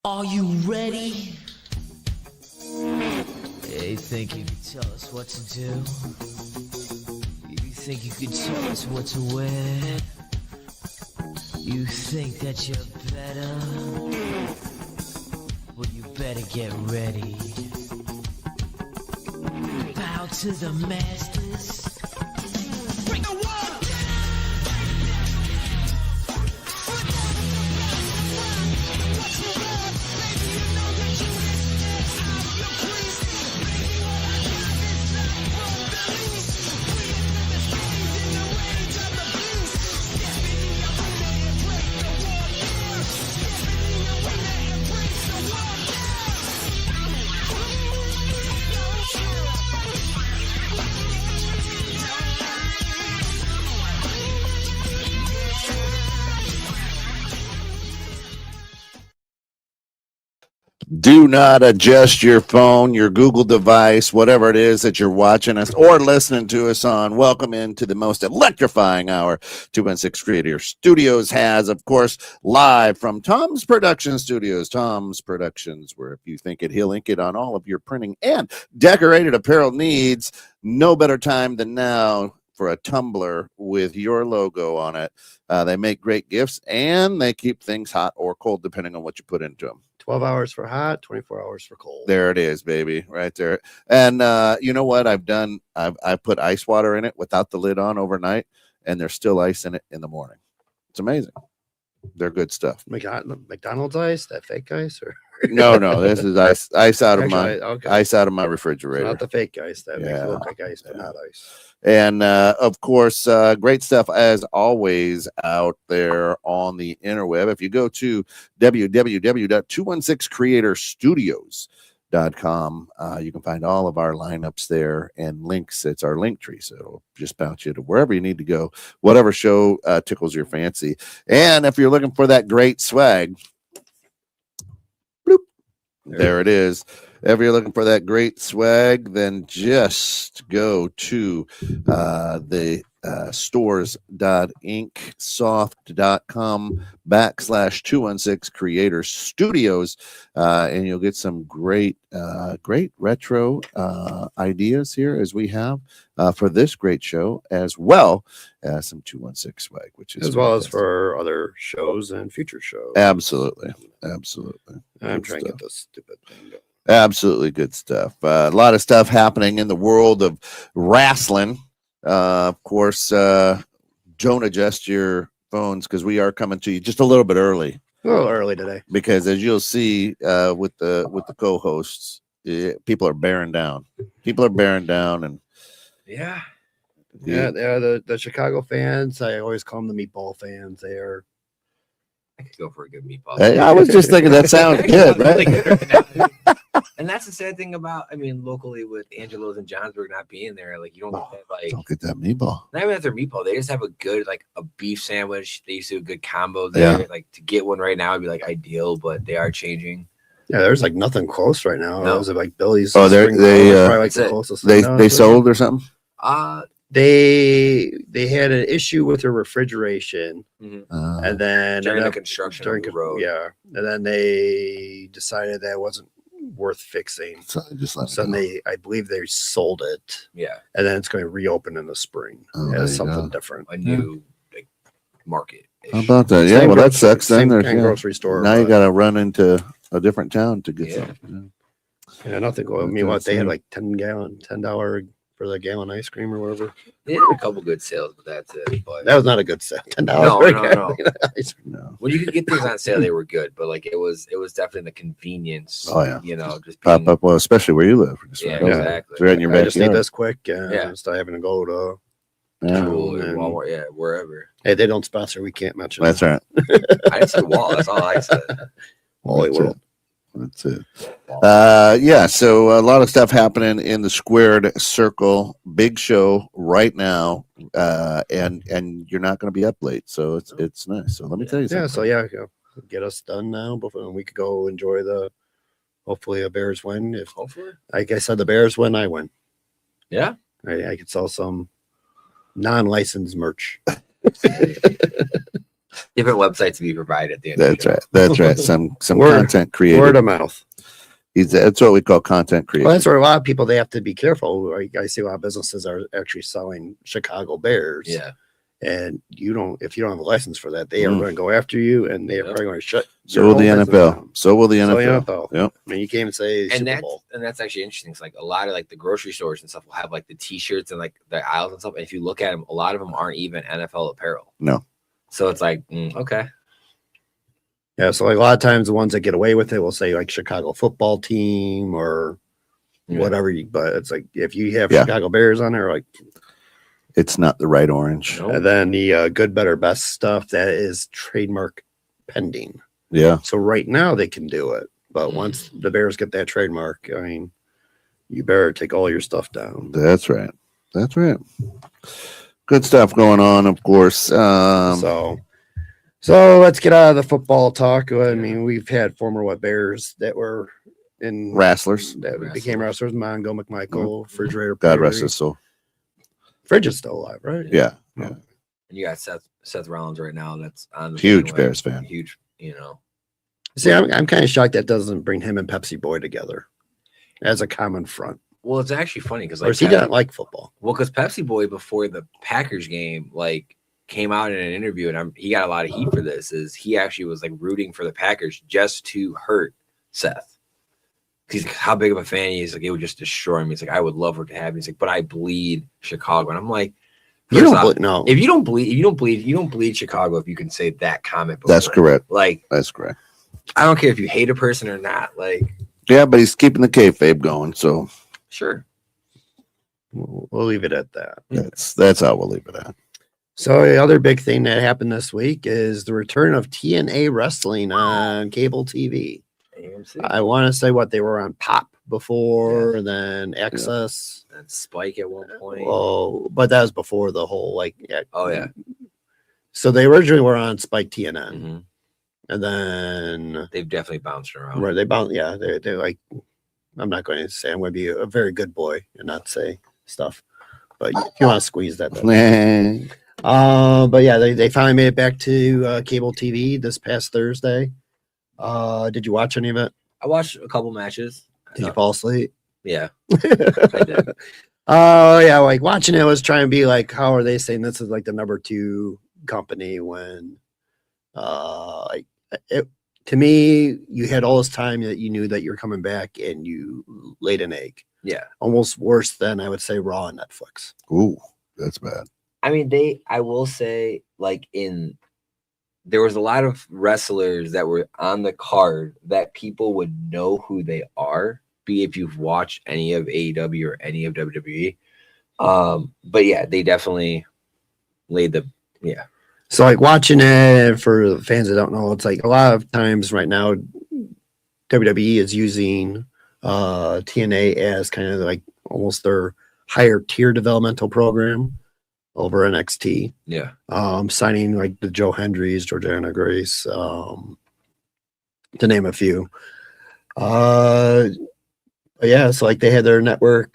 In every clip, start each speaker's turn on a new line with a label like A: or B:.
A: Are you ready? You think you can tell us what to do? You think you can tell us what to wear? You think that you're better? Well, you better get ready. Bow to the masters. Bring the world!
B: Do not adjust your phone, your Google device, whatever it is that you're watching us or listening to us on. Welcome into the most electrifying hour 216 Creator Studios has, of course, live from Tom's Production Studios. Tom's Productions, where if you think it, he'll ink it on all of your printing and decorated apparel needs. No better time than now for a tumbler with your logo on it. They make great gifts and they keep things hot or cold depending on what you put into them.
C: 12 hours for hot, 24 hours for cold.
B: There it is, baby, right there. And you know what I've done? I've put ice water in it without the lid on overnight, and there's still ice in it in the morning. It's amazing. They're good stuff.
C: McDonald's ice, that fake ice, or
B: no, this is ice out of ice out of my
C: so
B: refrigerator.
C: not the fake ice that makes it look like ice, but not ice.
B: And of course, great stuff as always out there on the interweb. If you go to www.216creatorstudios.com, you can find all of our lineups there and links. It's our link tree, so it'll just bounce you to wherever you need to go, whatever show tickles your fancy. And if you're looking for that great swag, bloop, there it is. If you're looking for that great swag, then just go to the stores.inksoft.com/216 Creator Studios, and you'll get some great retro ideas here as we have for this great show, as well as some 216 swag, which is
C: as well as for other shows and future shows.
B: Absolutely.
C: I'm trying to get this stupid thing going.
B: Absolutely good stuff. A lot of stuff happening in the world of wrestling. Of course, don't adjust your phones because we are coming to you just a little bit early.
C: A little early today.
B: Because as you'll see with the co-hosts, people are bearing down. And
C: the Chicago fans, I always call them the meatball fans. They are.
D: I could go for a good meatball.
B: Hey, I was just thinking that sounds good, right?
D: And that's the sad thing about, locally with Angelo's and Johnsburg not being there, like you don't have
B: don't get that meatball.
D: Not even their meatball, they just have a good a beef sandwich. They used to do a good combo there.
B: Yeah.
D: Like to get one right now would be ideal, but they are changing.
C: Yeah, there's nothing close right now.
D: No.
C: Was it Billy's?
B: Oh, they
C: probably the closest.
B: They sold or something.
C: They had an issue with their refrigeration, and then
D: during the construction of the road.
C: Yeah, and then they decided that wasn't worth fixing.
B: So
C: I believe they sold it.
D: Yeah,
C: and then it's going to reopen in the spring as something different,
D: a new market.
B: How about that? Yeah, well, that sucks. Then there's
C: grocery store.
B: Now you got to run into a different town to get something.
C: Yeah, nothing. I mean, they had $10 for the gallon ice cream or whatever.
D: They had a couple good sales, but that's it. But
C: that was not a good sale. $10
D: No. When you could get things on sale, they were good, but it was definitely the convenience.
B: Oh yeah,
D: just
B: pop up. Well, especially where you live.
D: Exactly.
B: Right in your backyard.
C: I just need this quick. Instead of having to go to
D: School or Walmart, wherever.
C: Hey, they don't sponsor. We can't mention.
B: That's right.
D: I didn't say Wall. That's all I said.
B: That's it. So a lot of stuff happening in the Squared Circle. Big show right now, and you're not going to be up late, so it's nice. So let me tell you something.
C: Yeah. So get us done now before we could go enjoy hopefully a Bears win.
D: Hopefully,
C: like I said, the Bears win, I win.
D: Yeah,
C: I could sell some non-licensed merch.
D: Different websites to be provided at the end.
B: That's right. That's right. Some content creator.
C: Word of mouth.
B: That's what we call content creation.
C: Well, that's where a lot of people, they have to be careful. I see a lot of businesses are actually selling Chicago Bears.
D: Yeah.
C: And if you don't have a license for that, they are going to go after you, and they are probably going to shut.
B: So will the NFL. So will the NFL. Yep.
C: I mean, you can't even say Super Bowl.
D: And that's actually interesting. It's like a lot of like the grocery stores and stuff will have like the T-shirts and like the aisles and stuff. And if you look at them, a lot of them aren't even NFL apparel.
B: No.
D: So it's like, okay.
C: Yeah, so like a lot of times the ones that get away with it will say like Chicago football team or whatever. But it's like if you have Chicago Bears on there, like
B: it's not the right orange.
C: Nope. And then the good, better, best stuff that is trademark pending.
B: Yeah.
C: So right now they can do it, but once the Bears get that trademark, I mean, you better take all your stuff down.
B: That's right. That's right. Good stuff going on, of course.
C: So let's get out of the football talk. I mean, we've had former Bears that were in
B: wrestlers
C: that became wrestlers. Mongo, McMichael, Refrigerator.
B: God rest his soul.
C: Fridge is still alive, right?
B: Yeah.
D: And you got Seth Rollins right now. That's on the
B: huge Bears fan.
D: Huge,
C: See, I'm kind of shocked that doesn't bring him and Pepsi Boy together as a common front.
D: Well, it's actually funny because
C: he doesn't like football.
D: Well, because Pepsi Boy before the Packers game, like, came out in an interview, and he got a lot of heat for this. Is he actually was like rooting for the Packers just to hurt Seth? He's like, how big of a fan he is. Like, it would just destroy him. He's like, I would love her to have me. He's like, but I bleed Chicago, and I'm like,
C: you don't no.
D: If you don't bleed Chicago. If you can say that comment, before.
B: That's correct.
D: Like,
B: that's correct.
D: I don't care if you hate a person or not. Like,
B: yeah, but he's keeping the kayfabe going. So
D: sure,
C: we'll leave it at that.
B: That's how we'll leave it at.
C: So the other big thing that happened this week is the return of TNA wrestling on cable TV.
D: AMC.
C: I want to say they were on Pop before, and then Access
D: and Spike at one point.
C: Oh, but that was before the whole
D: Oh yeah.
C: So they originally were on Spike TNN, and then
D: they've definitely bounced around.
C: Right, they bounced. Yeah, they're like, I'm not going to say I'm going to be a very good boy and not say stuff, but if you want to squeeze that. But yeah, they finally made it back to cable TV this past Thursday. Did you watch any of it?
D: I watched a couple matches.
C: Did you fall asleep?
D: Yeah, I did.
C: Oh yeah, like watching it was trying to be like, how are they saying this is like the number 2 company when, to me, you had all this time that you knew that you're coming back and you laid an egg.
D: Yeah,
C: almost worse than I would say Raw and Netflix.
B: Ooh, that's bad.
D: I mean, I will say, like, there was a lot of wrestlers that were on the card that people would know who they are, be if you've watched any of AEW or any of WWE. But yeah, they definitely laid
C: So like watching it, for the fans that don't know, it's like a lot of times right now, WWE is using TNA as kind of like almost their higher tier developmental program over NXT.
D: Yeah.
C: Signing like the Joe Hendrys, Jordana Grace, to name a few. But yeah, so like they had their network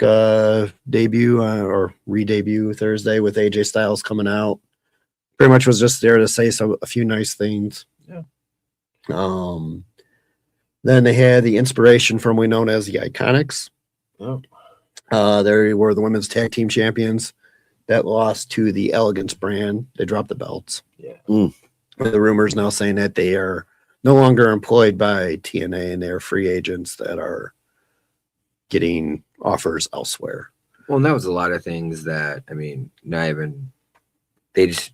C: debut or re-debut Thursday with AJ Styles coming out. Pretty much was just there to say a few nice things.
D: Yeah.
C: Then they had the inspiration from we known as the Iconics.
D: Oh.
C: They were the women's tag team champions that lost to the Elegance brand. They dropped the belts.
D: Yeah.
C: The rumors now saying that they are no longer employed by TNA and they're free agents that are getting offers elsewhere.
D: Well, and that was a lot of things that, I mean, they just,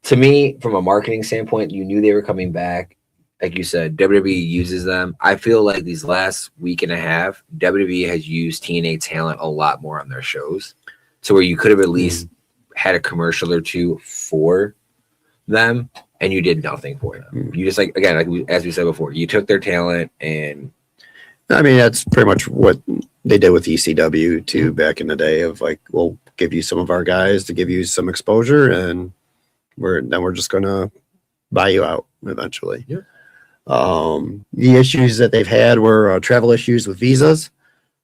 D: to me, from a marketing standpoint, you knew they were coming back. Like you said, WWE uses them. I feel like these last week and a half, WWE has used TNA talent a lot more on their shows. So where you could have at least had a commercial or two for them and you did nothing for them. You just as we said before, you took their talent and.
C: I mean, that's pretty much what they did with ECW too back in the day of like, we'll give you some of our guys to give you some exposure and we're just going to buy you out eventually.
D: Yeah.
C: The issues that they've had were travel issues with visas.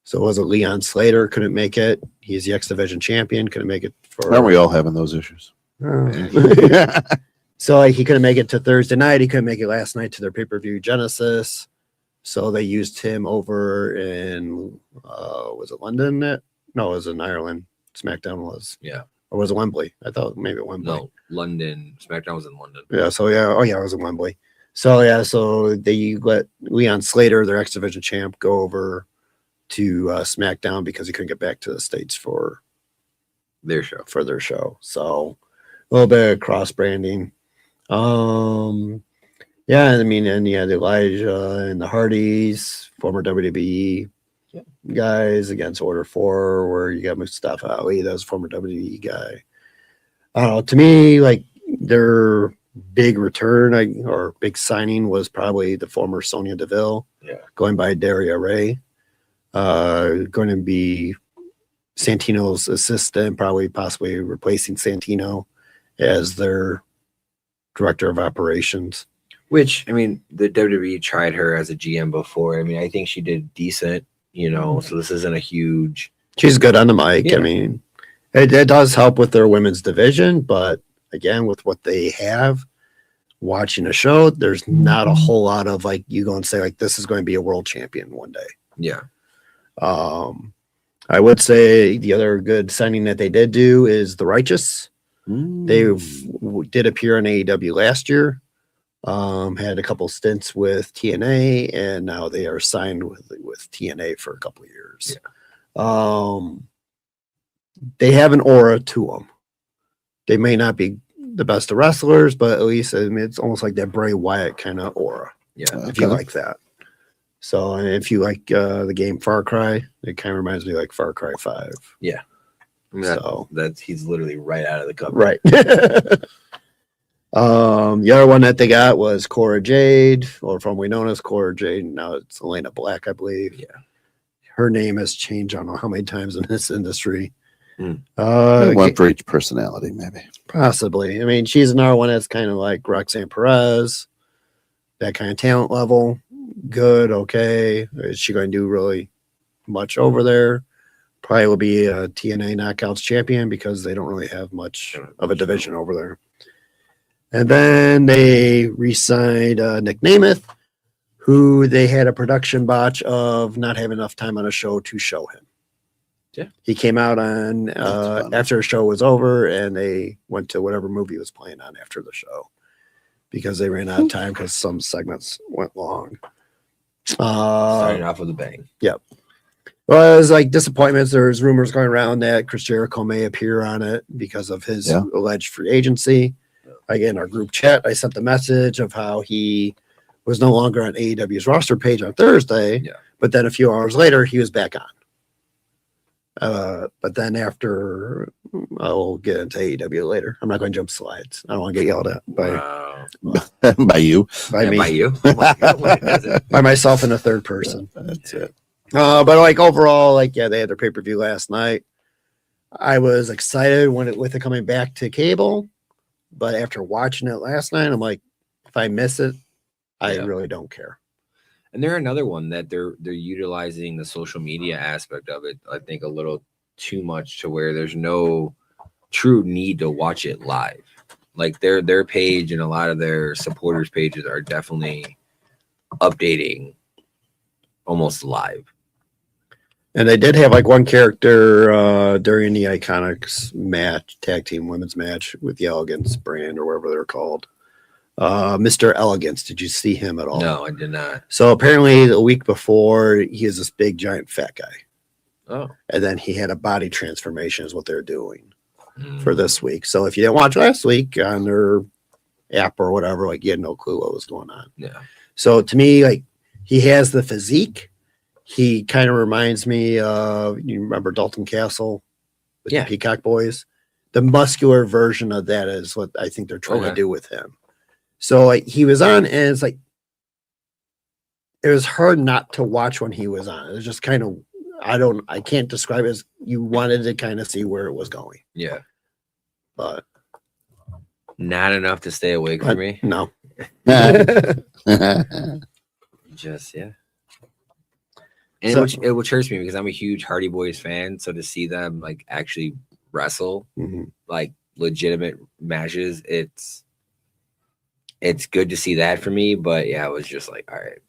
C: So was it Leon Slater couldn't make it? He's the X Division champion, couldn't make it for.
B: Aren't we all having those issues?
C: So like, he couldn't make it to Thursday night. He couldn't make it last night to their pay-per-view Genesis. So they used him over in was it London? No, it was in Ireland. SmackDown was.
D: Yeah.
C: Or was it Wembley? I thought maybe Wembley.
D: No, London. SmackDown was in London.
C: Yeah. So yeah. Oh yeah, it was in Wembley. So yeah. So they let Leon Slater, their X Division champ, go over to SmackDown because he couldn't get back to the States for
D: their show.
C: So a little bit of cross branding. Yeah, I mean, and yeah, the Elijah and the Hardys, former WWE guys against Order 4, where you got Mustafa Ali, that was a former WWE guy. I don't know. To me, like their big return or big signing was probably the former Sonya Deville, going by Daria Ray, going to be Santino's assistant, probably possibly replacing Santino as their director of operations.
D: Which, I mean, the WWE tried her as a GM before. I mean, I think she did decent, so this isn't a huge...
C: She's good on the mic.
D: Yeah.
C: I mean, it does help with their women's division, but again, with what they have, watching a show, there's not a whole lot of like, you go and say like, this is going to be a world champion one day.
D: Yeah.
C: I would say the other good signing that they did do is the Righteous. They did appear on AEW last year. Had a couple stints with TNA, and now they are signed with TNA for a couple of years. Yeah. They have an aura to them. They may not be the best of wrestlers, but at least I mean, it's almost like that Bray Wyatt kind of aura.
D: Yeah,
C: if you like that. So, and if you like the game Far Cry, it kind of reminds me like Far Cry 5.
D: Yeah. I mean,
C: So
D: that's he's literally right out of the cover.
C: Right. The other one that they got was Cora Jade, or formerly known as Cora Jade. Now it's Elena Black, I believe.
D: Yeah.
C: Her name has changed, I don't know how many times in this industry.
B: One for each personality, maybe.
C: Possibly. I mean, she's another one that's kind of like Roxanne Perez, that kind of talent level. Good, okay. Is she going to do really much over there? Probably will be a TNA Knockouts champion because they don't really have much of a division over there. And then they re-signed Nick Namath, who they had a production botch of not having enough time on a show to show him.
D: Yeah.
C: He came out on after the show was over, and they went to whatever movie he was playing on after the show because they ran out of time because some segments went long.
D: Starting off with a bang.
C: Yep. Well, it was like disappointments. There's rumors going around that Chris Jericho may appear on it because of his alleged free agency. Again, our group chat, I sent the message of how he was no longer on AEW's roster page on Thursday, but then a few hours later, he was back on. But then after, I'll get into AEW later. I'm not going to jump slides. I don't want to get yelled at
B: by you.
C: By me.
D: By you. Oh my God,
C: by myself in the third person.
B: That's it.
C: But like overall, like, yeah, they had their pay-per-view last night. I was excited with it coming back to cable, but after watching it last night, I'm like, if I miss it, I really don't care.
D: And they're another one that they're utilizing the social media aspect of it, I think, a little too much to where there's no true need to watch it live. Like their page and a lot of their supporters pages are definitely updating almost live.
C: And they did have like one character during the Iconics match, tag team women's match with the Elegance brand or whatever they're called. Mr. Elegance. Did you see him at all?
D: No, I did not.
C: So apparently the week before, he is this big, giant, fat guy.
D: Oh.
C: And then he had a body transformation is what they're doing for this week. So if you didn't watch last week on their app or whatever, like you had no clue what was going on.
D: Yeah.
C: So to me, like he has the physique. He kind of reminds me of, you remember Dalton Castle with the Peacock Boys? The muscular version of that is what I think they're trying to do with him. So like he was on, and it's like it was hard not to watch when he was on. It was just kind of I can't describe it as you wanted to kind of see where it was going.
D: Yeah.
C: But
D: not enough to stay awake for me.
C: No.
D: Just And so, which hurts me because I'm a huge Hardy Boys fan. So to see them like actually wrestle like legitimate matches, it's good to see that for me. But yeah, it was just like, all right,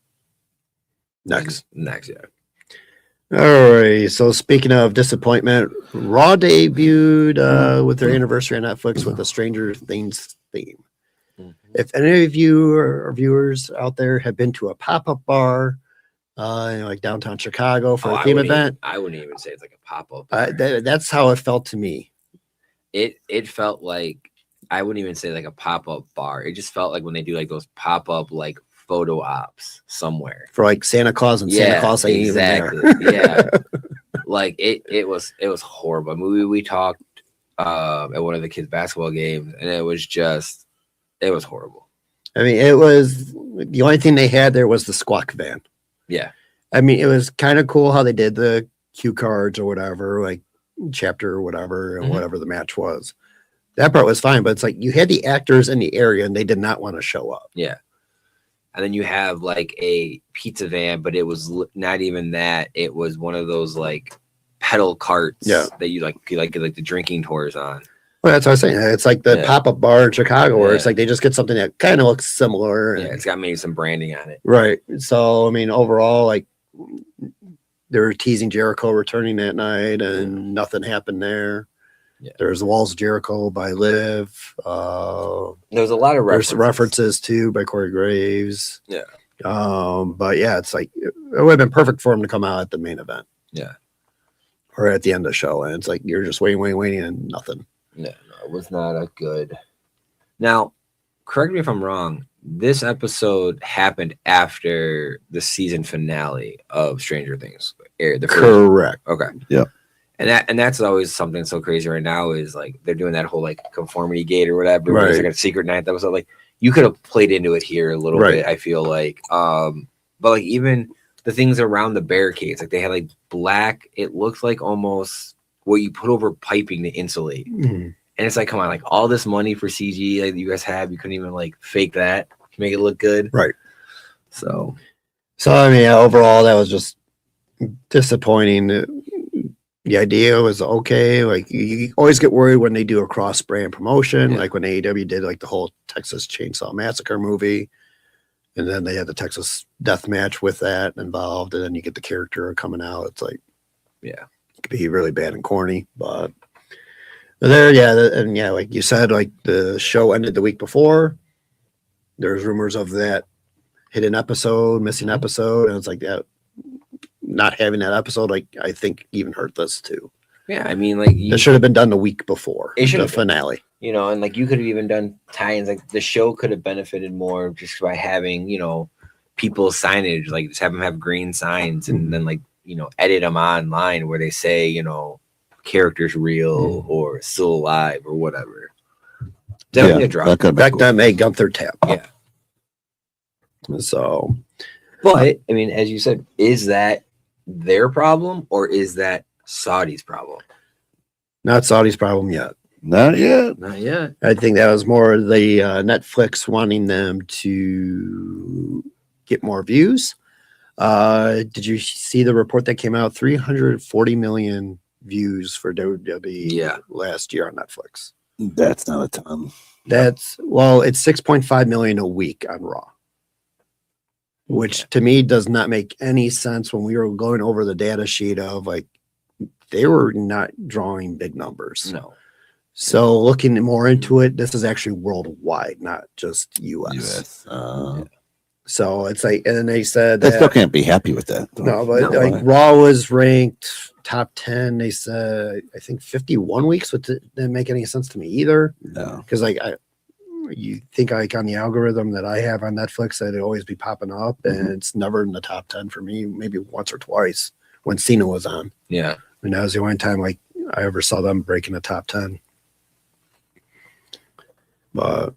C: Next.
D: yeah.
C: All right. So speaking of disappointment, Raw debuted with their anniversary on Netflix with the Stranger Things theme. If any of you or viewers out there have been to a pop-up bar, like downtown Chicago for a theme event,
D: I wouldn't even say it's like a pop-up.
C: That's how it felt to me.
D: It felt like, I wouldn't even say like a pop-up bar. It just felt like when they do like those pop-up like photo ops somewhere
C: For like Santa Claus and Santa Claus ain't
D: exactly.
C: even there.
D: Yeah. Like it was horrible. We talked at one of the kids' basketball games, and it was horrible.
C: I mean, it was the only thing they had there was the squawk van.
D: Yeah.
C: I mean, it was kind of cool how they did the cue cards or whatever, like chapter or whatever, and whatever the match was. That part was fine, but it's like you had the actors in the area and they did not want to show up.
D: Yeah. And then you have like a pizza van, but it was not even that. It was one of those like pedal carts that you like the drinking tours on.
C: Well, that's what I was saying. It's like the pop-up bar in Chicago where it's like they just get something that kind of looks similar.
D: Yeah, it's got maybe some branding on it.
C: Right. So, I mean, overall, like they were teasing Jericho returning that night and nothing happened there. Yeah. There's the Walls of Jericho by Liv.
D: There was a lot of
C: references too by Corey Graves.
D: Yeah.
C: But yeah, it's like it would have been perfect for him to come out at the main event.
D: Yeah.
C: Or at the end of the show. And it's like you're just waiting and nothing.
D: No, it was not a good. Now, correct me if I'm wrong. This episode happened after the season finale of Stranger Things aired.
C: Correct.
D: Okay.
B: Yeah.
D: And that's always something so crazy right now is like they're doing that whole like conformity gate or whatever.
C: Right.
D: It's like a secret ninth episode. Like you could have played into it here a little bit. I feel like, but like even the things around the barricades, like they had like black. It looks like almost what you put over piping to insulate.
C: Mm-hmm.
D: And it's like, come on, like all this money for CG like you guys have, you couldn't even like fake that to make it look good.
C: Right.
D: So
C: I mean, overall, that was just disappointing. The idea was okay. Like you always get worried when they do a cross brand promotion, like when AEW did like the whole Texas Chainsaw Massacre movie. And then they had the Texas Death Match with that involved. And then you get the character coming out. It's like, it could be really bad and corny, but there, like you said, like the show ended the week before. There's rumors of that hidden episode, missing episode, and it's like that. Not having that episode, like I think, even hurt this too.
D: Yeah, I mean, like
C: that should have been done the week before the finale.
D: You know, and like you could have even done tie-ins. Like the show could have benefited more just by having people's signage, like just have them have green signs, and then like edit them online where they say characters real or still alive or whatever. Definitely a drop.
C: Back then, they Gunther tap.
D: Yeah.
C: So,
D: but I mean, as you said, is that their problem or is that Saudi's problem?
C: Not Saudi's problem yet.
B: Not yet.
C: I think that was more the Netflix wanting them to get more views. Did you see the report that came out? 340 million views for WWE last year on Netflix.
B: That's not a ton.
C: It's 6.5 million a week on Raw. Which to me does not make any sense when we were going over the data sheet of like they were not drawing big numbers.
D: No.
C: So looking more into it, this is actually worldwide, not just US. So it's like, and then they said
B: they still can't be happy with that.
C: No, but Raw was ranked top 10. They said I think 51 weeks, which didn't make any sense to me either.
B: No,
C: because you think like on the algorithm that I have on Netflix that it always be popping up and it's never in the top 10 for me, maybe once or twice when Cena was on.
D: Yeah.
C: And that was the only time like I ever saw them breaking the top 10. But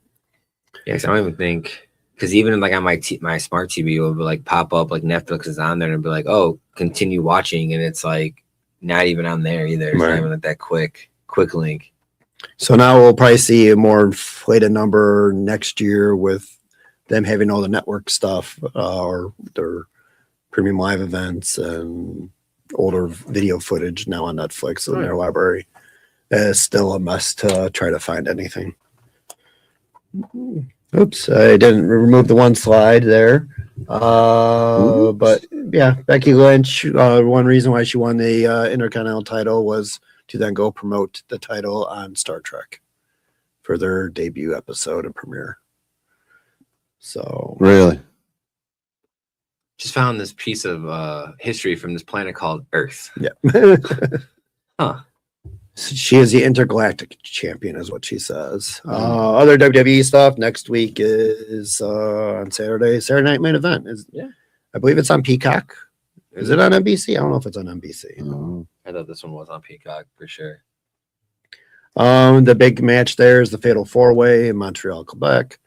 D: I don't even think, because even like on my smart TV it would be like pop up like Netflix is on there and be like, oh, continue watching, and it's like not even on there either. It's not even like that quick link.
C: So now we'll probably see a more inflated number next year with them having all the network stuff or their premium live events and older video footage now on Netflix in their library. It's still a mess to try to find anything. Oops, I didn't remove the one slide there. But yeah, Becky Lynch, one reason why she won the Intercontinental title was to then go promote the title on Star Trek for their debut episode and premiere. So
B: Really?
D: Just found this piece of history from this planet called Earth.
C: yeah.
D: Huh.
C: She is the intergalactic champion, is what she says. Other WWE stuff next week is on Saturday Night Main Event. I believe it's on Peacock. Is it on NBC? I don't know if it's on NBC.
D: I thought this one was on Peacock for sure.
C: The big match there is the Fatal 4-Way in Montreal, Quebec.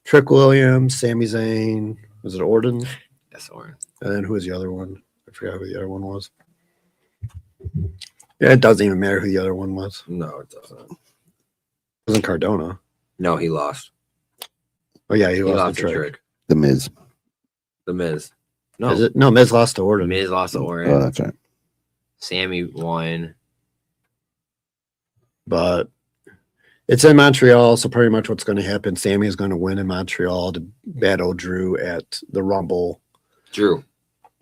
C: Trick Williams, Sami Zayn. Was it Orton?
D: Yes, Orton.
C: And then who was the other one? I forgot who the other one was. Yeah, it doesn't even matter who the other one was.
D: No, it doesn't.
C: It wasn't Cardona.
D: No, he lost.
C: Oh yeah, he lost
D: to
C: the Trick.
D: Trick.
B: The Miz.
D: The Miz. No,
C: Is it? No, Miz lost to Orton.
D: Miz lost to Orton.
B: Oh, that's right.
D: Sammy won.
C: But it's in Montreal, so pretty much what's going to happen, Sammy is going to win in Montreal to battle Drew at the Rumble.
D: Drew.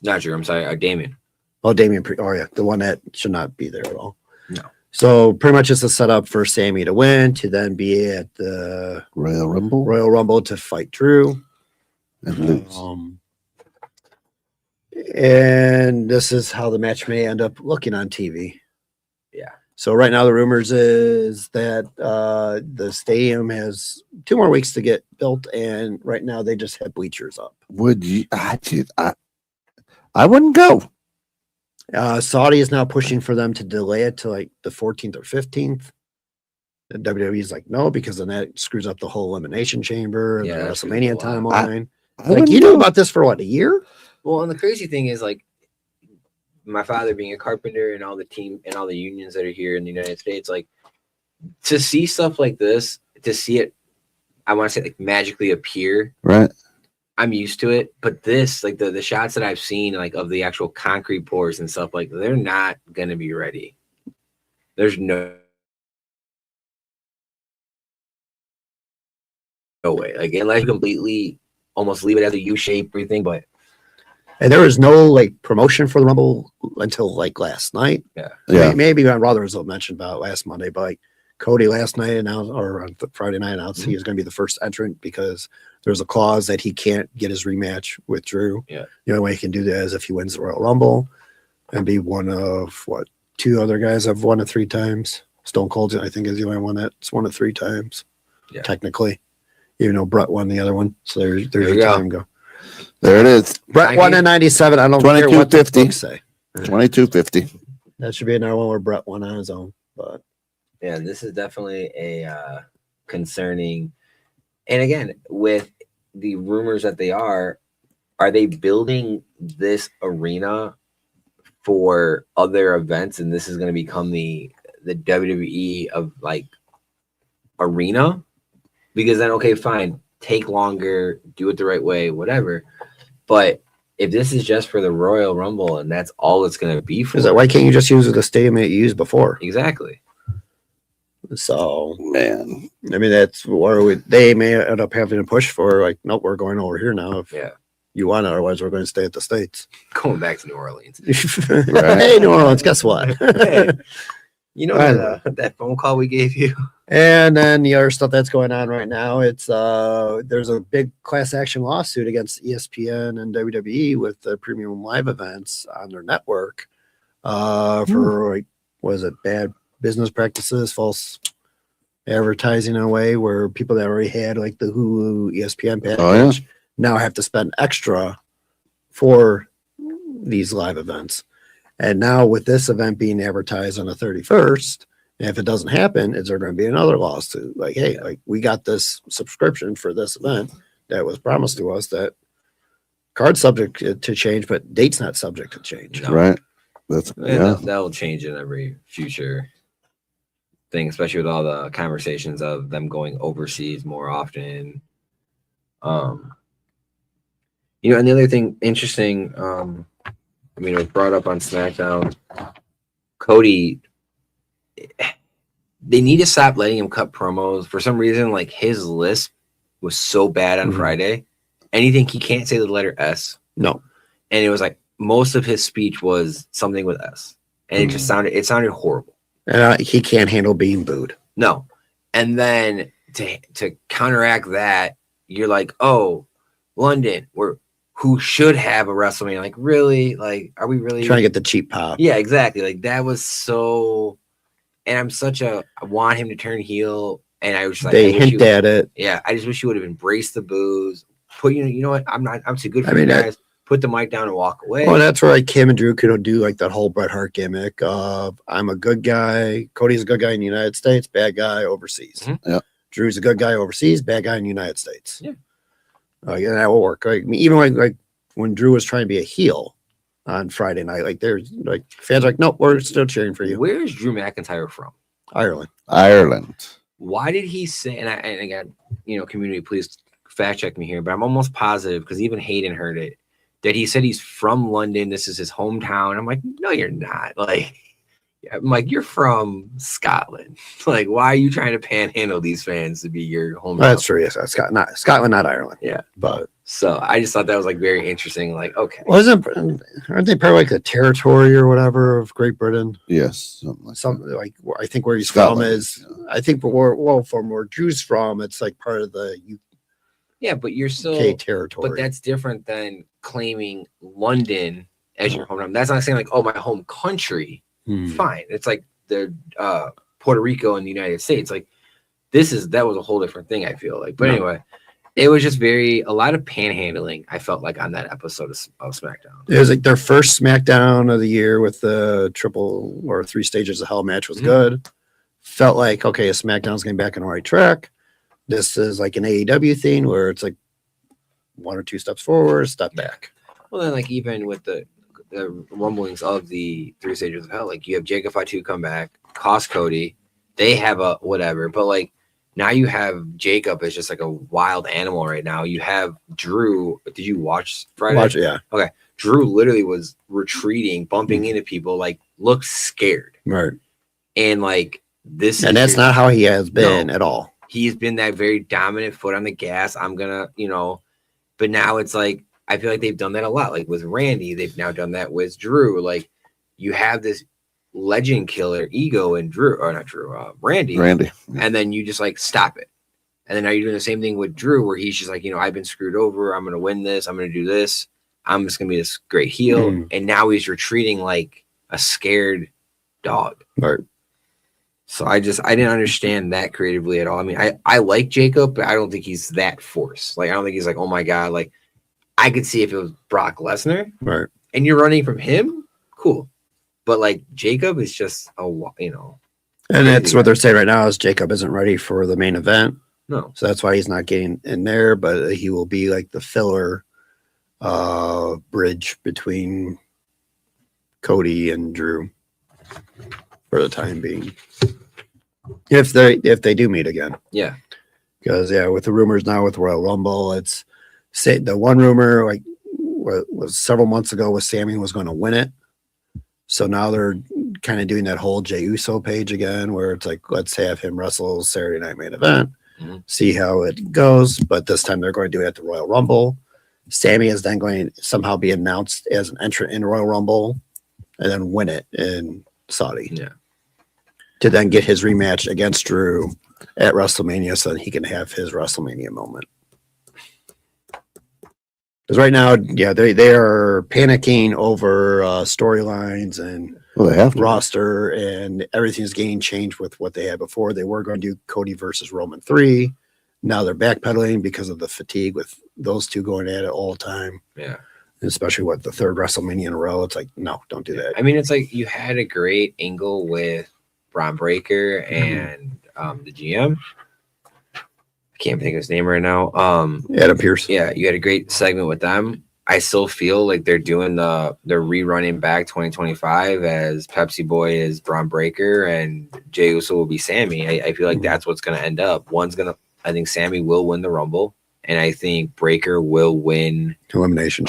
D: Not Drew, I'm sorry. Damien.
C: Oh, Damian oh yeah, the one that should not be there at all.
D: No.
C: So pretty much it's a setup for Sammy to win, to then be at the
B: Royal Rumble
C: Royal Rumble to fight Drew.
B: and lose.
C: And this is how the match may end up looking on TV.
D: Yeah.
C: So right now the rumors is that the stadium has 2 more weeks to get built, and right now they just have bleachers up.
B: Would you? I wouldn't go.
C: Saudi is now pushing for them to delay it to like the 14th or 15th. The WWE is like, no, because then that screws up the whole elimination chamber and
D: Yeah,
C: the
D: that screws
C: WrestleMania
D: up a lot.
C: timeline.
B: I
C: Like,
B: wouldn't
C: you know
B: go.
C: about this for what, a year?
D: Well, and the crazy thing is, like, my father being a carpenter and all the team and all the unions that are here in the United States, like, to see stuff like this, to see it, I want to say, like, magically appear.
B: Right.
D: I'm used to it, but this, like, the shots that I've seen, like, of the actual concrete pours and stuff, like, they're not gonna be ready. There's no way. Like, unless you completely almost leave it as a U shape, everything, but
C: And there was no like promotion for the Rumble until like last night.
B: Yeah.
C: Maybe on Brother was mentioned about last Monday, but like Cody last night announced, or on Friday night announced he was going to be the first entrant because there's a clause that he can't get his rematch with Drew.
D: Yeah.
C: The only way he can do that is if he wins the Royal Rumble and be one of what 2 other guys have won it 3 times. Stone Cold, I think, is the only one that's won it 3 times.
D: Yeah.
C: Technically, even though Brett won the other one. So there's
D: you
C: your
D: go.
C: time go.
B: There it is.
C: Brett won in 97. I don't care what the
B: 22.50.
C: books say.
B: 22.50.
C: That should be another one where Brett won on his own. But
D: yeah, this is definitely a concerning. And again, with the rumors that are they building this arena for other events, and this is going to become the WWE of like arena? Because then, okay, fine, take longer, do it the right way, whatever. But if this is just for the Royal Rumble and that's all it's going to be for,
C: is that why can't you just use the stadium that you used before?
D: exactly.
C: So
B: Man.
C: I mean, that's where they may end up having to push for like, nope, we're going over here now. If
D: Yeah,
C: you want it, otherwise we're going to stay at the States.
D: going back to New Orleans.
C: Hey, New Orleans, guess what?
D: Hey, you know
C: I
D: that phone call we gave you?
C: And then the other stuff that's going on right now, it's there's a big class action lawsuit against ESPN and WWE with the premium live events on their network for like, was it bad business practices, false advertising in a way where people that already had like the Hulu ESPN package now have to spend extra for these live events. And now with this event being advertised on the 31st, and if it doesn't happen, is there going to be another lawsuit? Like, hey, like we got this subscription for this event that was promised to us that card's subject to change, but date's not subject to change.
D: No.
B: Right. That's
D: That'll change in every future thing, especially with all the conversations of them going overseas more often. And the other thing interesting, it was brought up on SmackDown. Cody, they need to stop letting him cut promos. For some reason, like his lisp was so bad on Friday. Anything he can't say the letter S.
C: No.
D: And it was like most of his speech was something with S. And it just sounded horrible.
C: And he can't handle being booed.
D: No. And then to counteract that, you're like, oh, London, who should have a WrestleMania? Like, really? Like, are we really
C: trying to get the cheap pop?
D: Yeah, exactly. Like, that was so. And I want him to turn heel. And I was just like,
C: they hint at it.
D: Yeah, I just wish you would have embraced the boos. You know what? I'm too good for you guys. Put the mic down and walk away.
C: Well, that's where like Kim and Drew could do like that whole Bret Hart gimmick of I'm a good guy. Cody's a good guy in the United States, bad guy overseas.
B: Yeah.
C: Drew's a good guy overseas, bad guy in the United States.
D: Yeah.
C: And that will work. Like even like when Drew was trying to be a heel on Friday night, like there's like fans are like, nope, we're still cheering for you.
D: Where is Drew McIntyre from?
C: Ireland.
D: Why did he say? And again, community, please fact check me here, but I'm almost positive because even Hayden heard it that he said he's from London. This is his hometown. I'm like, no, you're not. Like, I'm like, you're from Scotland. Like, why are you trying to panhandle these fans to be your hometown?
C: That's true. Yes, Scotland, not Ireland.
D: Yeah,
C: but
D: so I just thought that was like very interesting. Like, okay,
C: aren't they part of like the territory or whatever of Great Britain?
B: Yes,
C: something like I think where he's Scotland, from is. Yeah. I think from where Drew's from, it's like part of the
D: Yeah, but you're still
C: UK territory.
D: But that's different than claiming London as your hometown. That's not saying like, oh, my home country. Fine. It's like the Puerto Rico and the United States. Like that was a whole different thing, I feel like. But anyway, it was just a lot of panhandling, I felt like, on that episode of SmackDown.
C: It was like their first SmackDown of the year with the triple or 3 stages of hell match was good. Felt like, okay, SmackDown's getting back on the right track. This is like an AEW thing where it's like 1 or 2 steps forward, step back.
D: Well, then like even with the rumblings of the 3 stages of hell, like you have Jacob Fatu come back, cost Cody, they have a whatever, but like now you have Jacob as just like a wild animal right now. You have Drew. Did you watch Friday?
C: Yeah.
D: Okay. Drew literally was retreating, bumping into people, like looked scared.
C: Right.
D: And like this,
C: and that's not how he has been at all.
D: He's been that very dominant foot on the gas. I'm gonna, but now it's like I feel like they've done that a lot. Like with Randy, they've now done that with Drew. Like you have this legend killer ego in Randy. And then you just like stop it. And then now you're doing the same thing with Drew, where he's just like, I've been screwed over. I'm gonna win this. I'm gonna do this. I'm just gonna be this great heel. And now he's retreating like a scared dog.
C: Right.
D: So I didn't understand that creatively at all. I mean, I like Jacob, but I don't think he's that force. Like, I don't think he's like, oh my God. Like, I could see if it was Brock Lesnar.
C: Right.
D: And you're running from him, cool. But like Jacob is just
C: And that's what they're saying right now is Jacob isn't ready for the main event.
D: No.
C: So that's why he's not getting in there, but he will be like the filler bridge between Cody and Drew for the time being. If they do meet again.
D: Yeah.
C: Because with the rumors now with Royal Rumble, it's the one rumor like was several months ago was Sammy was going to win it. So now they're kind of doing that whole Jey Uso page again, where it's like, let's have him wrestle Saturday Night Main Event, see how it goes. But this time they're going to do it at the Royal Rumble. Sammy is then going to somehow be announced as an entrant in Royal Rumble and then win it in Saudi.
D: Yeah.
C: To then get his rematch against Drew at WrestleMania so that he can have his WrestleMania moment. Because right now, they are panicking over storylines and
B: they have to.
C: Roster, and everything's getting changed with what they had before. They were going to do Cody versus Roman 3. Now they're backpedaling because of the fatigue with those two going at it all the time.
D: Yeah.
C: Especially the 3rd WrestleMania in a row. It's like, no, don't do that.
D: I mean, it's like you had a great angle with Braun Breaker and the GM. I can't think of his name right now.
C: Adam Pearce.
D: Yeah, you had a great segment with them. I still feel like they're rerunning back 2025 as Pepsi Boy is Braun Breaker and Jey Uso will be Sammy. I feel like that's what's going to end up. I think Sammy will win the Rumble, and I think Breaker will win
C: Elimination.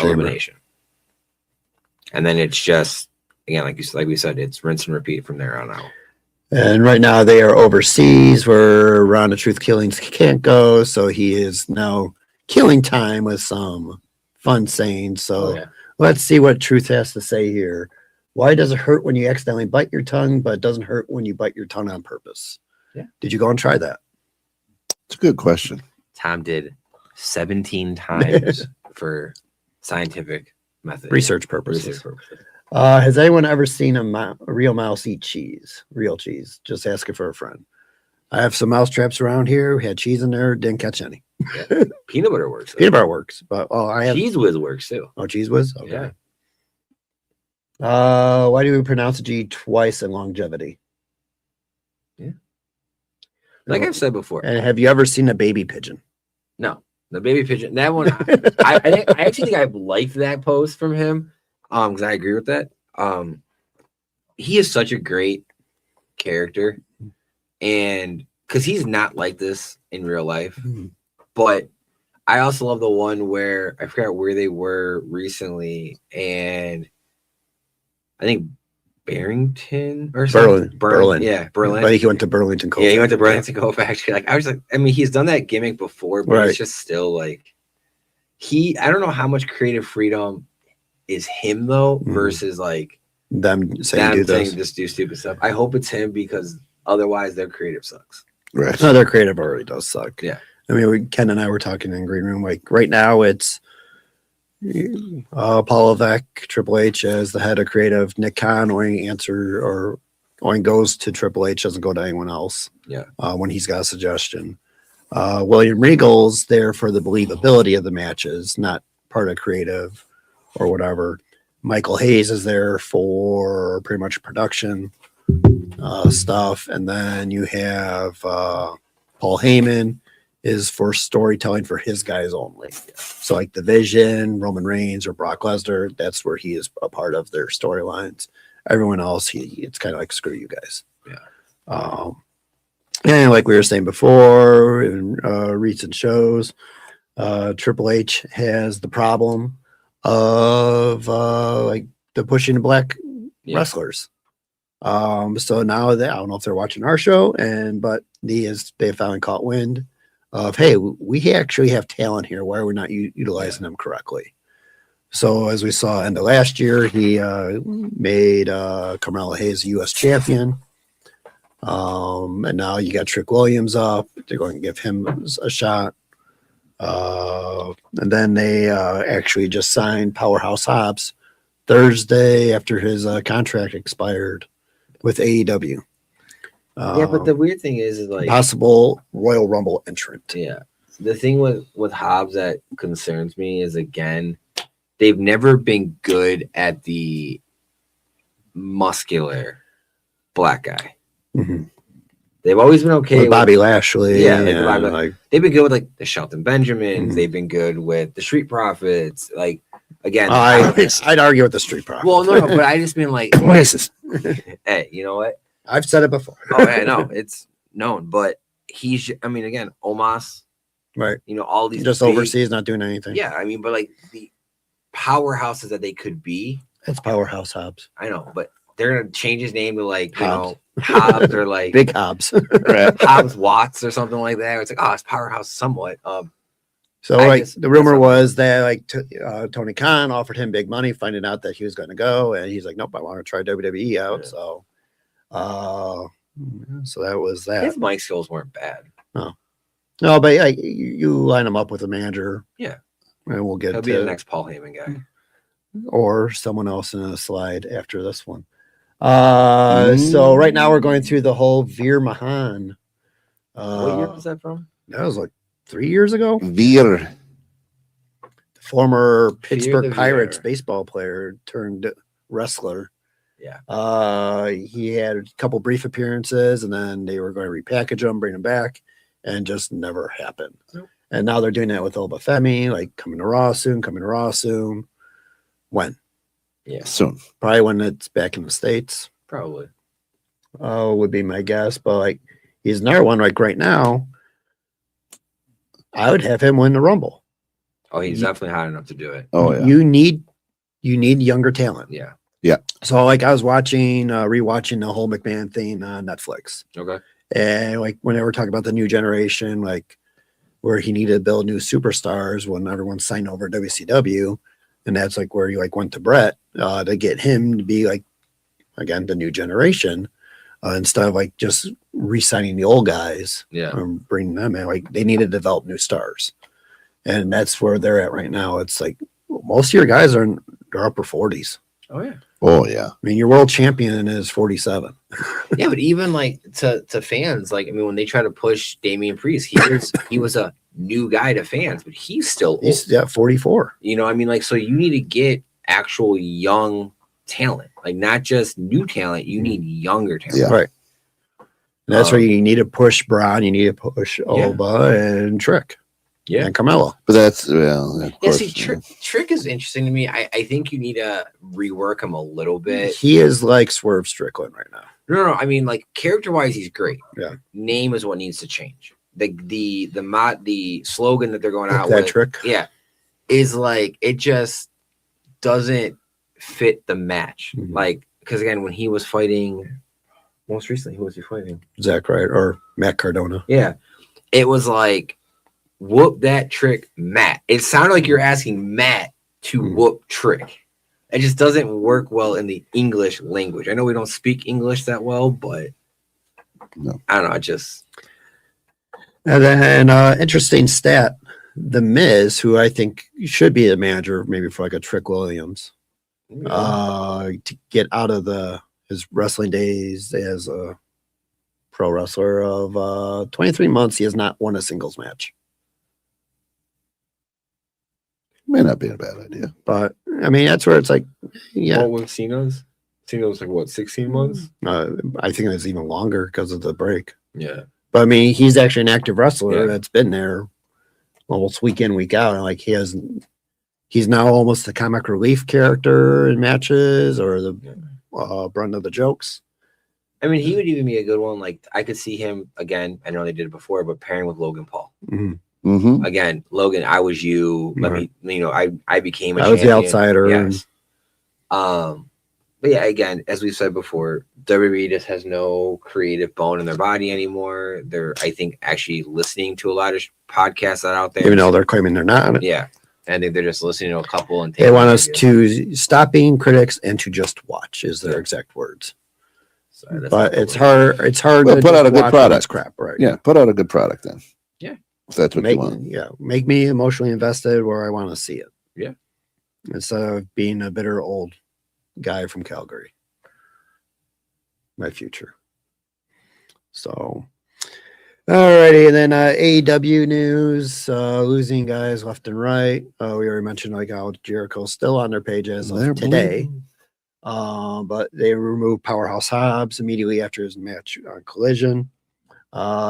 D: And then it's just again, like we said, it's rinse and repeat from there on out.
C: And right now they are overseas where Round of Truth Killings can't go. So he is now killing time with some fun sayings. So let's see what Truth has to say here. Why does it hurt when you accidentally bite your tongue, but it doesn't hurt when you bite your tongue on purpose?
D: Yeah.
C: Did you go and try that?
B: It's a good question.
D: Tom did 17 times for scientific method.
C: Research purposes. Has anyone ever seen a real mouse eat cheese? Real cheese. Just asking for a friend. I have some mouse traps around here. We had cheese in there. Didn't catch any.
D: Yeah. Peanut butter works.
C: Peanut butter works. But I have
D: Cheese whiz works too.
C: Oh, cheese whiz? Okay.
D: Yeah.
C: Why do we pronounce a G twice in longevity?
D: Yeah. Like I've said before.
C: And have you ever seen a baby pigeon?
D: No. The baby pigeon. That one I actually think I liked that post from him. Because I agree with that. He is such a great character. And because he's not like this in real life. Mm-hmm. But I also love the one where I forgot where they were recently, and I think Barrington or something.
C: Berlin.
D: Yeah, Berlin.
C: I think he went to Burlington
D: Cove. Yeah, he went to Burlington Cove actually. Like I was like, I mean, he's done that gimmick before, but it's just still like I don't know how much creative freedom is him though, versus like
C: them saying
D: just do stupid stuff. I hope it's him because otherwise their creative sucks.
C: Right. No, their creative already does suck.
D: Yeah.
C: I mean, Ken and I were talking in green room. Like right now, it's Paul Levesque, Triple H as the head of creative. Nick Khan only goes to Triple H, doesn't go to anyone else.
D: Yeah.
C: When he's got a suggestion. William Regal's there for the believability of the matches, not part of creative or whatever. Michael Hayes is there for pretty much production stuff, and then you have Paul Heyman is for storytelling for his guys only. So like the Vision, Roman Reigns, or Brock Lesnar, that's where he is a part of their storylines. Everyone else, it's kind of like screw you guys.
D: Yeah.
C: And like we were saying before, in recent shows, Triple H has the problem of like the pushing the black wrestlers. So now that I don't know if they're watching our show, but they finally caught wind of, hey, we actually have talent here. Why are we not utilizing them correctly? So as we saw end of last year, he made Carmelo Hayes U.S. champion. And now you got Trick Williams up. They're going to give him a shot. And then they actually just signed Powerhouse Hobbs Thursday after his contract expired with AEW.
D: Yeah, but the weird thing is like
C: possible Royal Rumble entrant.
D: Yeah. The thing with Hobbs that concerns me is, again, they've never been good at the muscular black guy.
C: Mm-hmm.
D: They've always been okay
C: with Bobby Lashley.
D: Yeah, they've been good with like the Shelton Benjamins. Mm-hmm. They've been good with the Street Profits. Like again,
C: I'd argue with the Street Profits.
D: Well, no, but I just mean like, hey, you know what?
C: I've said it before.
D: Oh, I know it's known, but I mean, again, Omos,
C: right?
D: You know, all these
C: just overseas, not doing anything.
D: Yeah, I mean, but like the powerhouses that they could be.
C: It's Powerhouse Hobbs.
D: I know, but they're gonna change his name to like Hobbs or like
C: Big Hobbs,
B: right?
D: Hobbs Watts or something like that. It's like, oh, it's Powerhouse somewhat.
C: So like the rumor was that like Tony Khan offered him big money, finding out that he was going to go, and he's like, nope, I want to try WWE out. Yeah. So that was that.
D: His mic skills weren't bad.
C: No, but like you line him up with a manager.
D: Yeah,
C: and we'll get.
D: He'll be the next Paul Heyman guy,
C: or someone else in a slide after this one. So right now we're going through the whole Veer Mahan.
D: What year was that from?
C: That was like 3 years ago.
B: Veer,
C: the former Pittsburgh Pirates baseball player turned wrestler.
D: Yeah.
C: He had a couple brief appearances, and then they were going to repackage him, bring him back, and just never happened.
D: Nope.
C: And now they're doing that with Obafemi, like coming to Raw soon. When?
D: Yeah,
B: soon.
C: Probably when it's back in the States.
D: Probably.
C: Would be my guess. But like, he's another one. Like right now, I would have him win the Rumble.
D: Oh, he's definitely hot enough to do it.
B: Oh yeah.
C: You need younger talent.
D: Yeah.
B: Yeah.
C: So like I was rewatching the whole McMahon thing on Netflix.
D: Okay.
C: And like when they were talking about the new generation, like where he needed to build new superstars when everyone signed over WCW. And that's like where he like went to Brett to get him to be like, again, the new generation instead of like just re-signing the old guys.
D: Yeah.
C: Bringing them in. Like they need to develop new stars. And that's where they're at right now. It's like most of your guys are in their upper 40s.
D: Oh yeah.
B: Oh yeah.
C: I mean, your world champion is 47.
D: Yeah, but even like to fans, like I mean, when they try to push Damian Priest, he was a new guy to fans, but he's still old.
C: He's 44.
D: You know, I mean, like so you need to get actual young talent, like not just new talent. You need younger talent.
B: Yeah.
C: Right. And that's where you need to push Braun, you need to push Oba and Trick.
D: Yeah.
C: And Carmelo.
B: But that's well. Of course,
D: See, Trick is interesting to me. I think you need to rework him a little bit.
C: He is like Swerve Strickland right now.
D: No. I mean, like character wise, he's great.
C: Yeah.
D: Name is what needs to change. The slogan that they're going out
C: That
D: with,
C: Trick.
D: yeah, is like it just doesn't fit the match.
C: Mhm.
D: Like because again, when he was fighting most recently, who was he fighting?
C: Zach Wright or Matt Cardona.
D: Yeah, it was like whoop that Trick, Matt. It sounded like you're asking Matt to whoop Trick. It just doesn't work well in the English language. I know we don't speak English that well, but
B: No.
D: I don't know. Just
C: And then interesting stat, The Miz, who I think should be the manager maybe for like a Trick Williams, to get out of his wrestling days as a pro wrestler of 23 months, he has not won a singles match.
B: may not be a bad idea.
C: But I mean, that's where it's like, yeah,
D: what was Cena's? Cena was like what, 16 months?
C: I think it's even longer because of the break.
D: Yeah.
C: But I mean, he's actually an active wrestler
D: Yeah.
C: that's been there almost week in, week out. And like he's now almost the comic relief character in matches or the brunt of the jokes.
D: I mean, he would even be a good one. Like I could see him again. I know they did it before, but pairing with Logan Paul.
C: Mm-hmm.
B: Mm-hmm.
D: Again, Logan, I was you. Let me, I became a
C: I was the
D: champion.
C: outsider.
D: Yes. But yeah, again, as we've said before, WWE just has no creative bone in their body anymore. They're, I think, actually listening to a lot of podcasts that are out there.
C: Even though they're claiming they're not.
D: Yeah. I think they're just listening to a couple and
C: They want us to stop being critics and to just watch is their exact words.
D: So
C: but it's hard. It's hard
B: Well,
C: to
B: put out
C: just
B: a good
C: watch
B: product.
C: this crap, right?
B: Yeah, put out a good product then.
D: Yeah.
B: If that's what you want.
C: Make me emotionally invested where I want to see it.
D: Yeah.
C: Instead of being a bitter old guy from Calgary. My future. So, alrighty, and then AEW news, losing guys left and right. We already mentioned like how Jericho's still on their page as of today. But they removed Powerhouse Hobbs immediately after his match on Collision.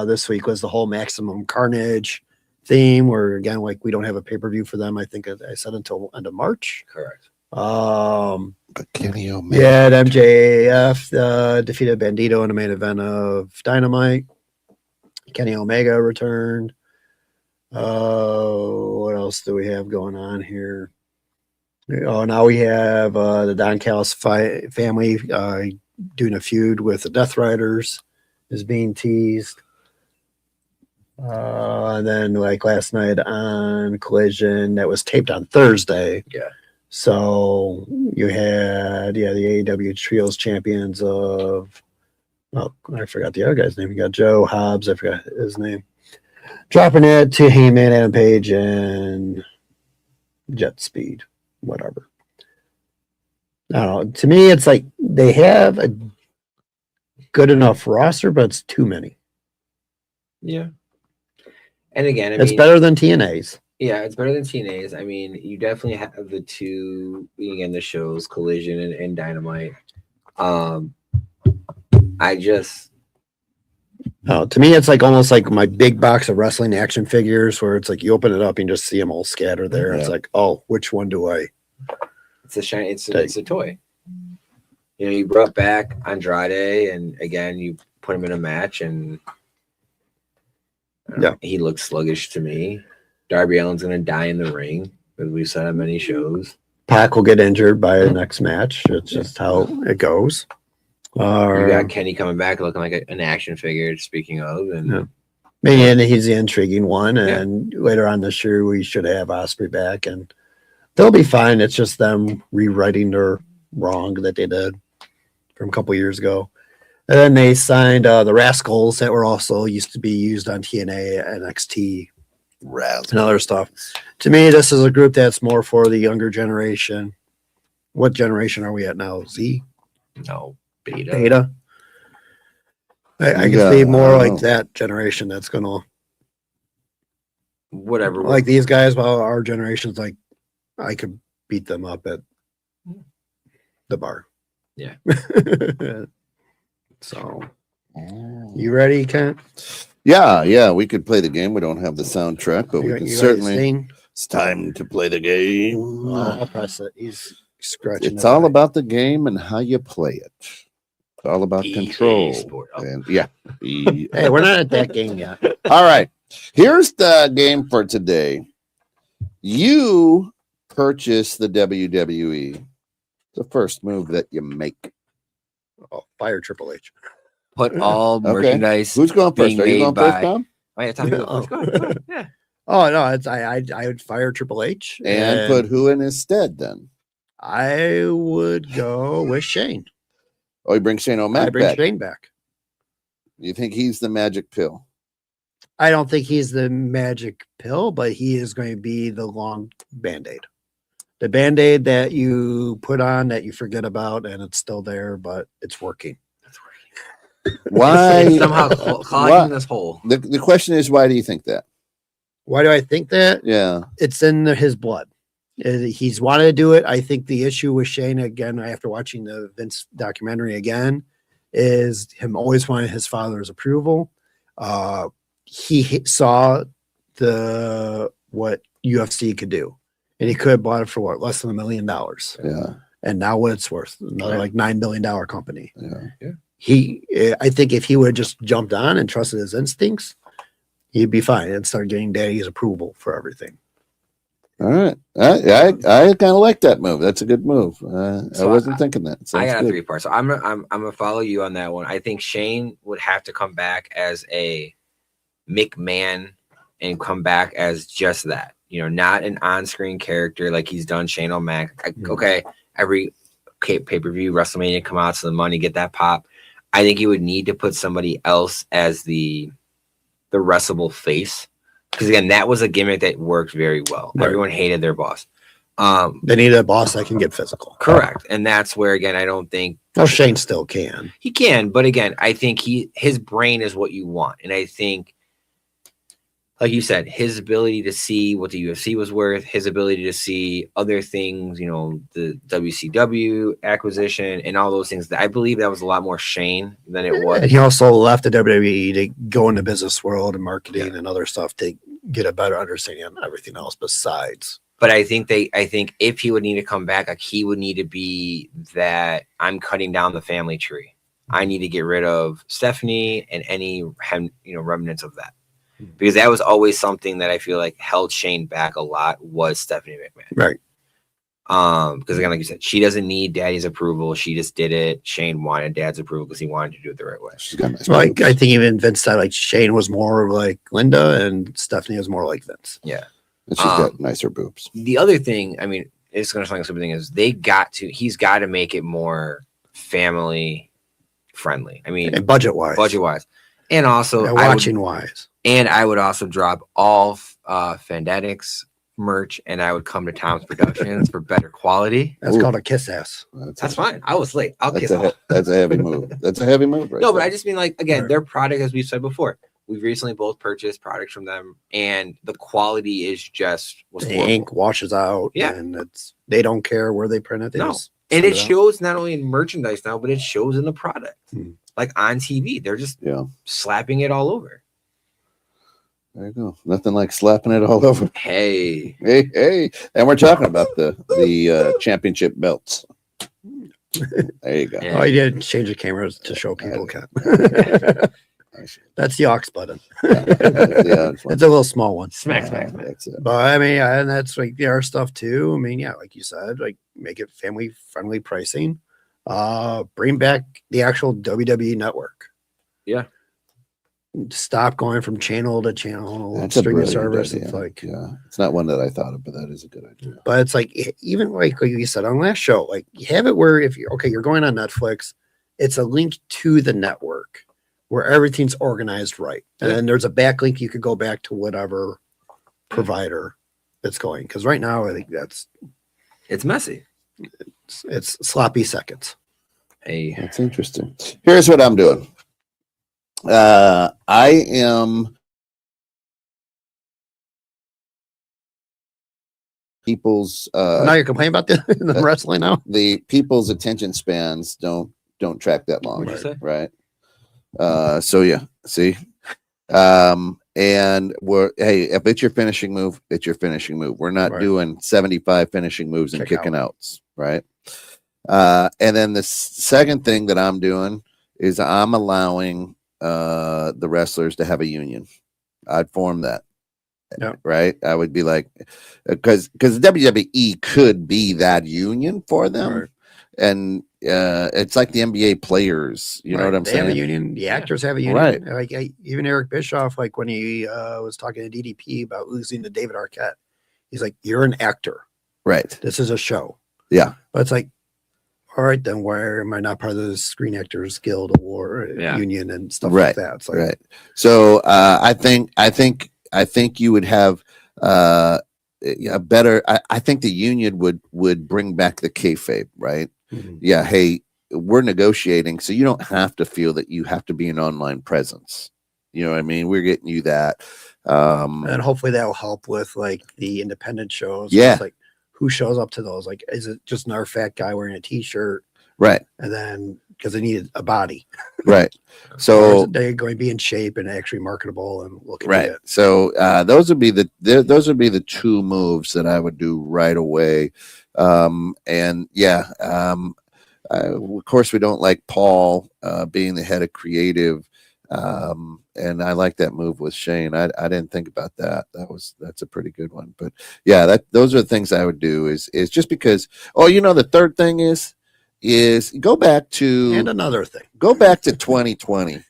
C: This week was the whole Maximum Carnage theme, where again, like we don't have a pay-per-view for them. I think I said until end of March.
D: Correct.
B: But Kenny Omega.
C: Yeah, MJF defeated Bandito in the main event of Dynamite. Kenny Omega returned. What else do we have going on here? Oh, now we have the Don Callis family doing a feud with the Death Riders is being teased. And then like last night on Collision, that was taped on Thursday.
D: Yeah.
C: So you had the AEW Trios champions of I forgot the other guy's name. You got Joe Hobbs, I forgot his name. Dropping it to Heyman, Adam Page, and Jet Speed, whatever. I don't know. To me, it's like they have a good enough roster, but it's too many.
D: Yeah. And again,
C: It's better than TNA's.
D: Yeah, it's better than TNA's. I mean, you definitely have the two, again, the shows, Collision and Dynamite.
C: To me, it's like almost like my big box of wrestling action figures where it's like you open it up and just see them all scattered there.
B: Yeah.
C: It's like, oh, which one do I?
D: It's a shiny. It's a toy. You know, you brought back Andrade, and again, you put him in a match, and he looks sluggish to me. Darby Allin's gonna die in the ring, as we've said on many shows.
C: Pac will get injured by the next match. It's just how it goes.
D: You got Kenny coming back looking like an action figure, speaking of. And
C: and he's the intriguing one. And later on this year, we should have Osprey back. And they'll be fine. It's just them rewriting their wrong that they did from a couple years ago. And then they signed the Rascals that were also used to be used on TNA, NXT, and other stuff. To me, this is a group that's more for the younger generation. What generation are we at now? Z?
D: No, Beta.
C: Beta. I can see more like that generation that's going to.
D: Whatever.
C: Like these guys, well, our generation's like, I could beat them up at the bar.
D: Yeah.
C: So, you ready, Kent?
B: Yeah, we could play the game. We don't have the soundtrack, but we can certainly.
C: Sing?
B: It's time to play the game.
C: I'll press it. He's scratching.
B: It's all about the game and how you play it. It's all about control. And
C: hey, we're not at that game yet.
B: All right. Here's the game for today. You purchase the WWE. The first move that you make.
C: Oh, fire Triple H.
D: Put all merchandise.
B: Who's going first? Are you going first, Tom?
D: Oh, yeah, Tom, you go first. Yeah.
C: Oh no, I would fire Triple H
B: and put who in his stead then?
C: I would go with Shane.
B: Oh, you bring Shane O'Mac back.
C: Shane back.
B: You think he's the magic pill?
C: I don't think he's the magic pill, but he is going to be the long Band-Aid. The Band-Aid that you put on that you forget about and it's still there, but it's working.
B: Why?
D: Somehow clogging this hole.
B: The question is, why do you think that?
C: Why do I think that?
B: Yeah.
C: It's in his blood. He's wanted to do it. I think the issue with Shane, again, after watching the Vince documentary again, is him always wanting his father's approval. He saw what UFC could do. And he could have bought it for what, less than $1 million.
B: Yeah.
C: And now what it's worth, another like $9 billion company.
B: Yeah.
C: I think if he would have just jumped on and trusted his instincts, he'd be fine and start getting daddy's approval for everything.
B: All right. I kind of like that move. That's a good move. I wasn't thinking that.
D: I got a 3-part. So I'm gonna follow you on that one. I think Shane would have to come back as a McMahon and come back as just that. You know, not an on-screen character like he's done Shane O'Mac. Okay, every pay-per-view, WrestleMania, come out to the money, get that pop. I think he would need to put somebody else as the wrestleable face. Because, again, that was a gimmick that worked very well. Right. Everyone hated their boss.
C: They need a boss that can get physical.
D: Correct. And that's where, again, I don't think...
C: Well, Shane still can.
D: He can, but, again, I think his brain is what you want. And I think... Like you said, his ability to see what the UFC was worth, his ability to see other things, you know, the WCW acquisition and all those things. I believe that was a lot more Shane than it was.
C: And he also left the WWE to go into business world and marketing and other stuff to get a better understanding on everything else besides.
D: But I think if he would need to come back, like he would need to be that I'm cutting down the family tree. I need to get rid of Stephanie and any remnants of that. Because that was always something that I feel like held Shane back a lot was Stephanie McMahon.
C: Right.
D: Because again, like you said, she doesn't need daddy's approval. She just did it. Shane wanted dad's approval because he wanted to do it the right way.
B: She's got nice
C: I think even Vince said like Shane was more like Linda and Stephanie was more like Vince.
D: Yeah.
B: And she's got nicer boobs.
D: The other thing, I mean, it's going to sound like something is he's got to make it more family friendly. I mean,
C: and budget wise.
D: And also
C: watching wise.
D: And I would also drop all Fandetics merch, and I would come to Tom's Productions for better quality.
C: That's called a kiss ass.
D: That's fine. I was late.
B: That's a heavy move. That's a heavy move, right?
D: No, but I just mean like again, their product, as we've said before, we've recently both purchased products from them, and the quality is just
C: the ink washes out.
D: Yeah,
C: and they don't care where they print it.
D: No, and it shows not only in merchandise now, but it shows in the product. Like on TV, they're just slapping it all over.
B: There you go. Nothing like slapping it all over.
D: Hey.
B: And we're talking about the championship belts. There you go.
C: Oh, you did change the cameras to show people. That's the aux button.
B: Yeah,
C: It's a little small one.
D: Smack, smack, smack.
B: that's it.
C: But I mean, and that's like our stuff too. I mean, yeah, like you said, like make it family friendly pricing. Bring back the actual WWE network.
D: Yeah.
C: Stop going from channel to channel,
B: That's a
C: streaming
B: brilliant
C: service.
B: idea.
C: It's like,
B: yeah, it's not one that I thought of, but that is a good idea.
C: but it's like even like you said on last show, like you have it where if you're going on Netflix, it's a link to the network where everything's organized right, and then there's a backlink you could go back to whatever provider it's going. Because right now, I think
D: It's messy.
C: it's sloppy seconds.
D: Hey,
B: That's interesting. Here's what I'm doing. I am people's
C: Now you're complaining about the wrestling now.
B: the people's attention spans don't track that long,
D: What'd you say?
B: right? So yeah, see, and if it's your finishing move, it's your finishing move. We're not
C: Right.
B: doing 75 finishing moves and
C: Kick
B: kicking outs, right? And then the second thing that I'm doing is I'm allowing the wrestlers to have a union. I'd form that.
C: Yeah.
B: Right. I would be like, because WWE could be that union for them.
C: Right.
B: And it's like the NBA players, you know what I'm
C: they have a
B: saying?
C: union. The actors have a union.
B: Right.
C: Like even Eric Bischoff, like when he was talking to DDP about losing to David Arquette, he's like, "You're an actor.
B: Right.
C: This is a show."
B: Yeah.
C: But it's like, all right, then why am I not part of the Screen Actors Guild Award union and stuff like that? It's like,
B: Right. So I think you would have a better. I think the union would bring back the kayfabe, right?
C: Mhm.
B: Yeah. Hey, we're negotiating, so you don't have to feel that you have to be an online presence. You know what I mean? We're getting you that.
C: and hopefully that will help with like the independent shows.
B: Yeah.
C: It's like who shows up to those? Like, is it just another fat guy wearing a t-shirt?
B: Right.
C: And then because they needed a body.
B: Right.
C: Or
B: So
C: is they're going to be in shape and actually marketable and looking
B: right.
C: good.
B: So those would be the two moves that I would do right away. And yeah, of course we don't like Paul being the head of creative. And I like that move with Shane. I didn't think about that. That's a pretty good one. But yeah, those are the things I would do is just because. Oh, the third thing is go back to
C: And another thing,
B: go back to 2020.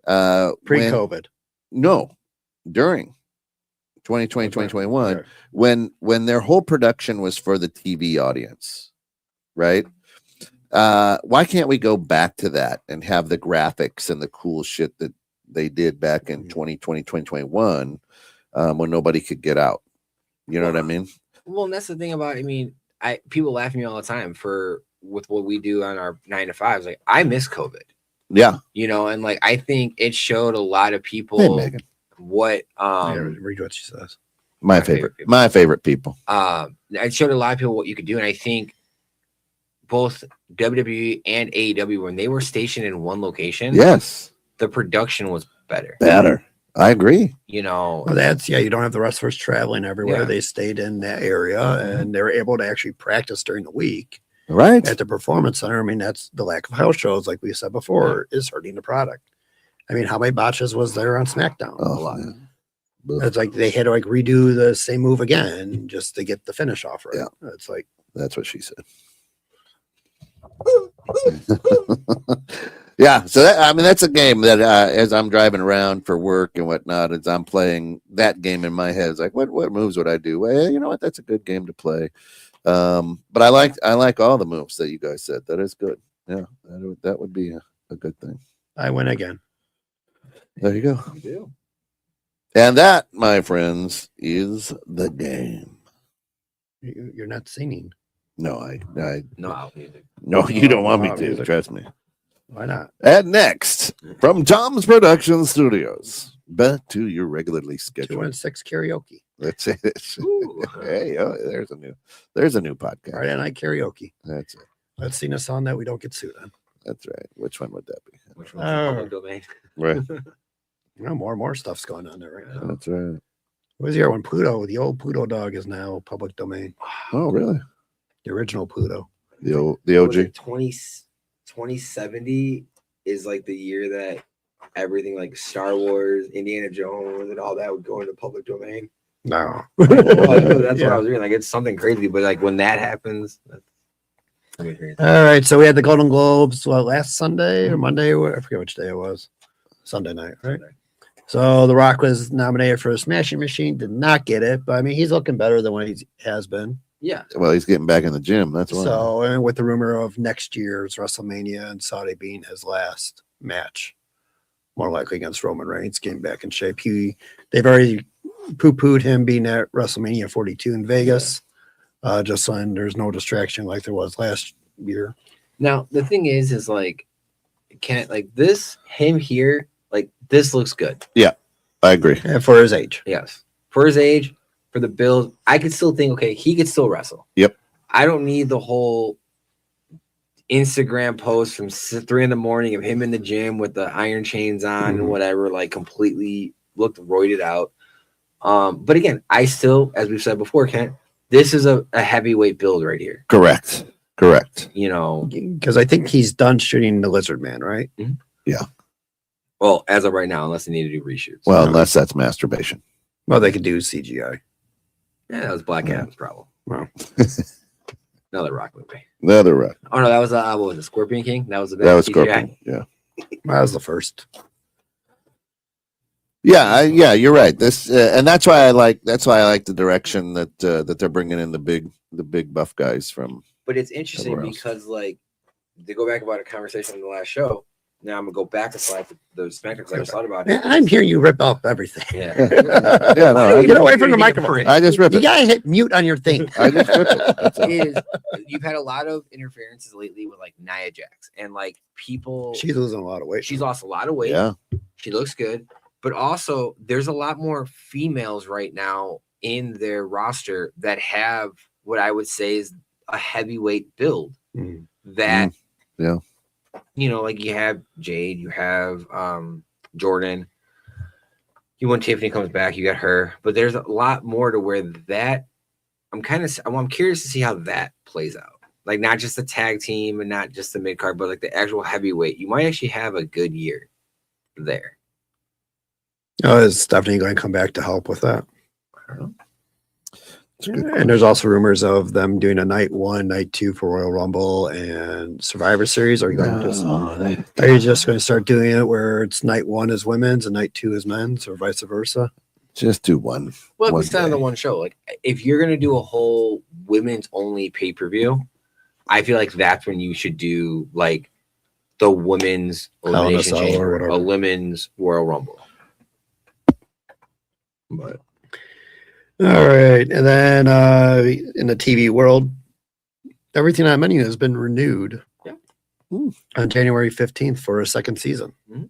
C: pre-COVID.
B: No, during 2020,
C: Okay.
B: 2021,
C: Okay.
B: when their whole production was for the TV audience, right? Why can't we go back to that and have the graphics and the cool shit that they did back in 2020, 2021 when nobody could get out? You know what I mean?
D: well, and that's the thing about. I mean, people laugh at me all the time with what we do on our 9 to 5s. Like, I miss COVID.
B: Yeah.
D: And like I think it showed a lot of people
B: Hey, Megan.
D: what
C: Read what she says.
B: My favorite people.
D: it showed a lot of people what you could do, and I think both WWE and AEW, when they were stationed in one location,
B: Yes.
D: the production was better.
B: I agree.
C: Well, you don't have the wrestlers traveling everywhere.
D: Yeah.
C: They stayed in that area and they were able to actually practice during the week
B: Right.
C: at the performance center. I mean, that's the lack of house shows, like we said before, is hurting the product. I mean, how many botches was there on SmackDown?
B: Oh,
C: A lot.
B: man.
C: It's like they had to like redo the same move again just to get the finish off right.
B: Yeah.
C: It's like,
B: That's what she said. Yeah, so that's a game that as I'm driving around for work and whatnot, as I'm playing that game in my head, it's like, what moves would I do? Well, you know what? That's a good game to play. But I like all the moves that you guys said. That is good. Yeah, that would be a good thing.
C: I win again.
B: There you go.
D: You do.
B: And that, my friends, is the game.
C: You're not singing.
B: No, I
D: No music.
B: no, you don't want me
C: Wow,
B: to.
C: music.
B: Trust me.
C: Why not?
B: And next, from Tom's Production Studios, back to your regularly scheduled.
C: 216 karaoke.
B: That's it.
D: Ooh.
B: Hey, there's a new podcast.
C: Friday night karaoke.
B: That's it.
C: Let's sing a song that we don't get sued on.
B: That's right. Which one would that be?
D: Which one's in public domain?
B: Right.
C: More and more stuff's going on there right now.
B: That's right.
C: What was the other one? Pluto. The old Pluto dog is now public domain.
B: Oh, really?
C: The original Pluto.
B: The
D: What was
B: OG.
D: it, 2070 is like the year that everything like Star Wars, Indiana Jones, and all that would go into public domain.
C: No.
D: Well, that's what
C: Yeah.
D: I was reading. Like it's something crazy, but like when that happens, that's gonna be crazy.
C: All right, so we had the Golden Globes last Sunday or Monday, I forget which day it was. Sunday night, right?
D: Sunday.
C: So The Rock was nominated for a Smashing Machine, did not get it, but I mean he's looking better than what he has been.
D: Yeah.
B: Well, he's getting back in the gym. That's why.
C: So, and with the rumor of next year's WrestleMania and Saudi being his last match, more likely against Roman Reigns, getting back in shape. They've already poo-pooed him being at WrestleMania 42 in Vegas, just so there's no distraction like there was last year.
D: Now the thing is like, can't like this him here. Like this looks good.
B: I agree.
C: And for his age.
D: Yes, for his age, for the build, I could still think, okay, he could still wrestle.
B: Yep.
D: I don't need the whole Instagram post from 3 a.m. of him in the gym with the iron chains on and whatever, like completely looked roided out. But again, I still, as we've said before, Kent, this is a heavyweight build right here.
B: Correct.
D: You know,
C: Because I think he's done shooting the Lizard Man, right?
D: well, as of right now, unless they need to do reshoots.
B: Well, unless that's masturbation.
C: Well, they could do CGI.
D: Yeah, that was Black Adam's problem.
C: Wow.
D: Another Rock movie.
B: The other Rock.
D: Oh no, that was what was it? Scorpion King. That was the
B: That was
D: CGI?
B: Scorpion. Yeah.
C: That was the first.
B: Yeah, you're right. This and that's why I like the direction that they're bringing in the big buff guys from.
D: But it's interesting
B: Somewhere else.
D: because, like, to go back about a conversation in the last show. Now I'm gonna go back a slide for the SmackDown because I just thought about
C: Man,
D: it.
C: I'm hearing you rip off everything.
D: Yeah.
B: Yeah, no,
C: Get away from the microphone.
B: I just ripped
C: You
B: it.
C: gotta hit mute on your thing.
B: I just ripped it. That's all.
D: Is you've had a lot of interferences lately with like Nia Jax and like people.
C: She's losing a lot of weight.
D: She's lost a lot of weight.
B: Yeah.
D: She looks good, but also there's a lot more females right now in their roster that have what I would say is a heavyweight build.
C: Mm.
D: That
B: Yeah.
D: you know, like you have Jade, you have Jordan. When Tiffany comes back, you got her, but there's a lot more to where that I'm curious to see how that plays out. Like not just the tag team and not just the mid card, but like the actual heavyweight. You might actually have a good year there.
C: Oh, is Stephanie going to come back to help with that?
D: I don't know.
C: And there's also rumors of them doing a night 1, night 2 for Royal Rumble and Survivor Series. Are you going to just going to start doing it where it's night 1 is women's and night 2 is men's, or vice versa?
B: Just do one.
D: Well,
B: one
D: we said on the
B: day.
D: one show, like if you're gonna do a whole women's only pay-per-view, I feel like that's when you should do like the women's
C: Hell in a
D: elimination
C: Cell or
D: chamber,
C: whatever.
D: a women's Royal Rumble. But
C: All right. And then in the TV world, everything on menu has been renewed
D: Yeah.
C: on January 15th for a second season.
D: Mhm.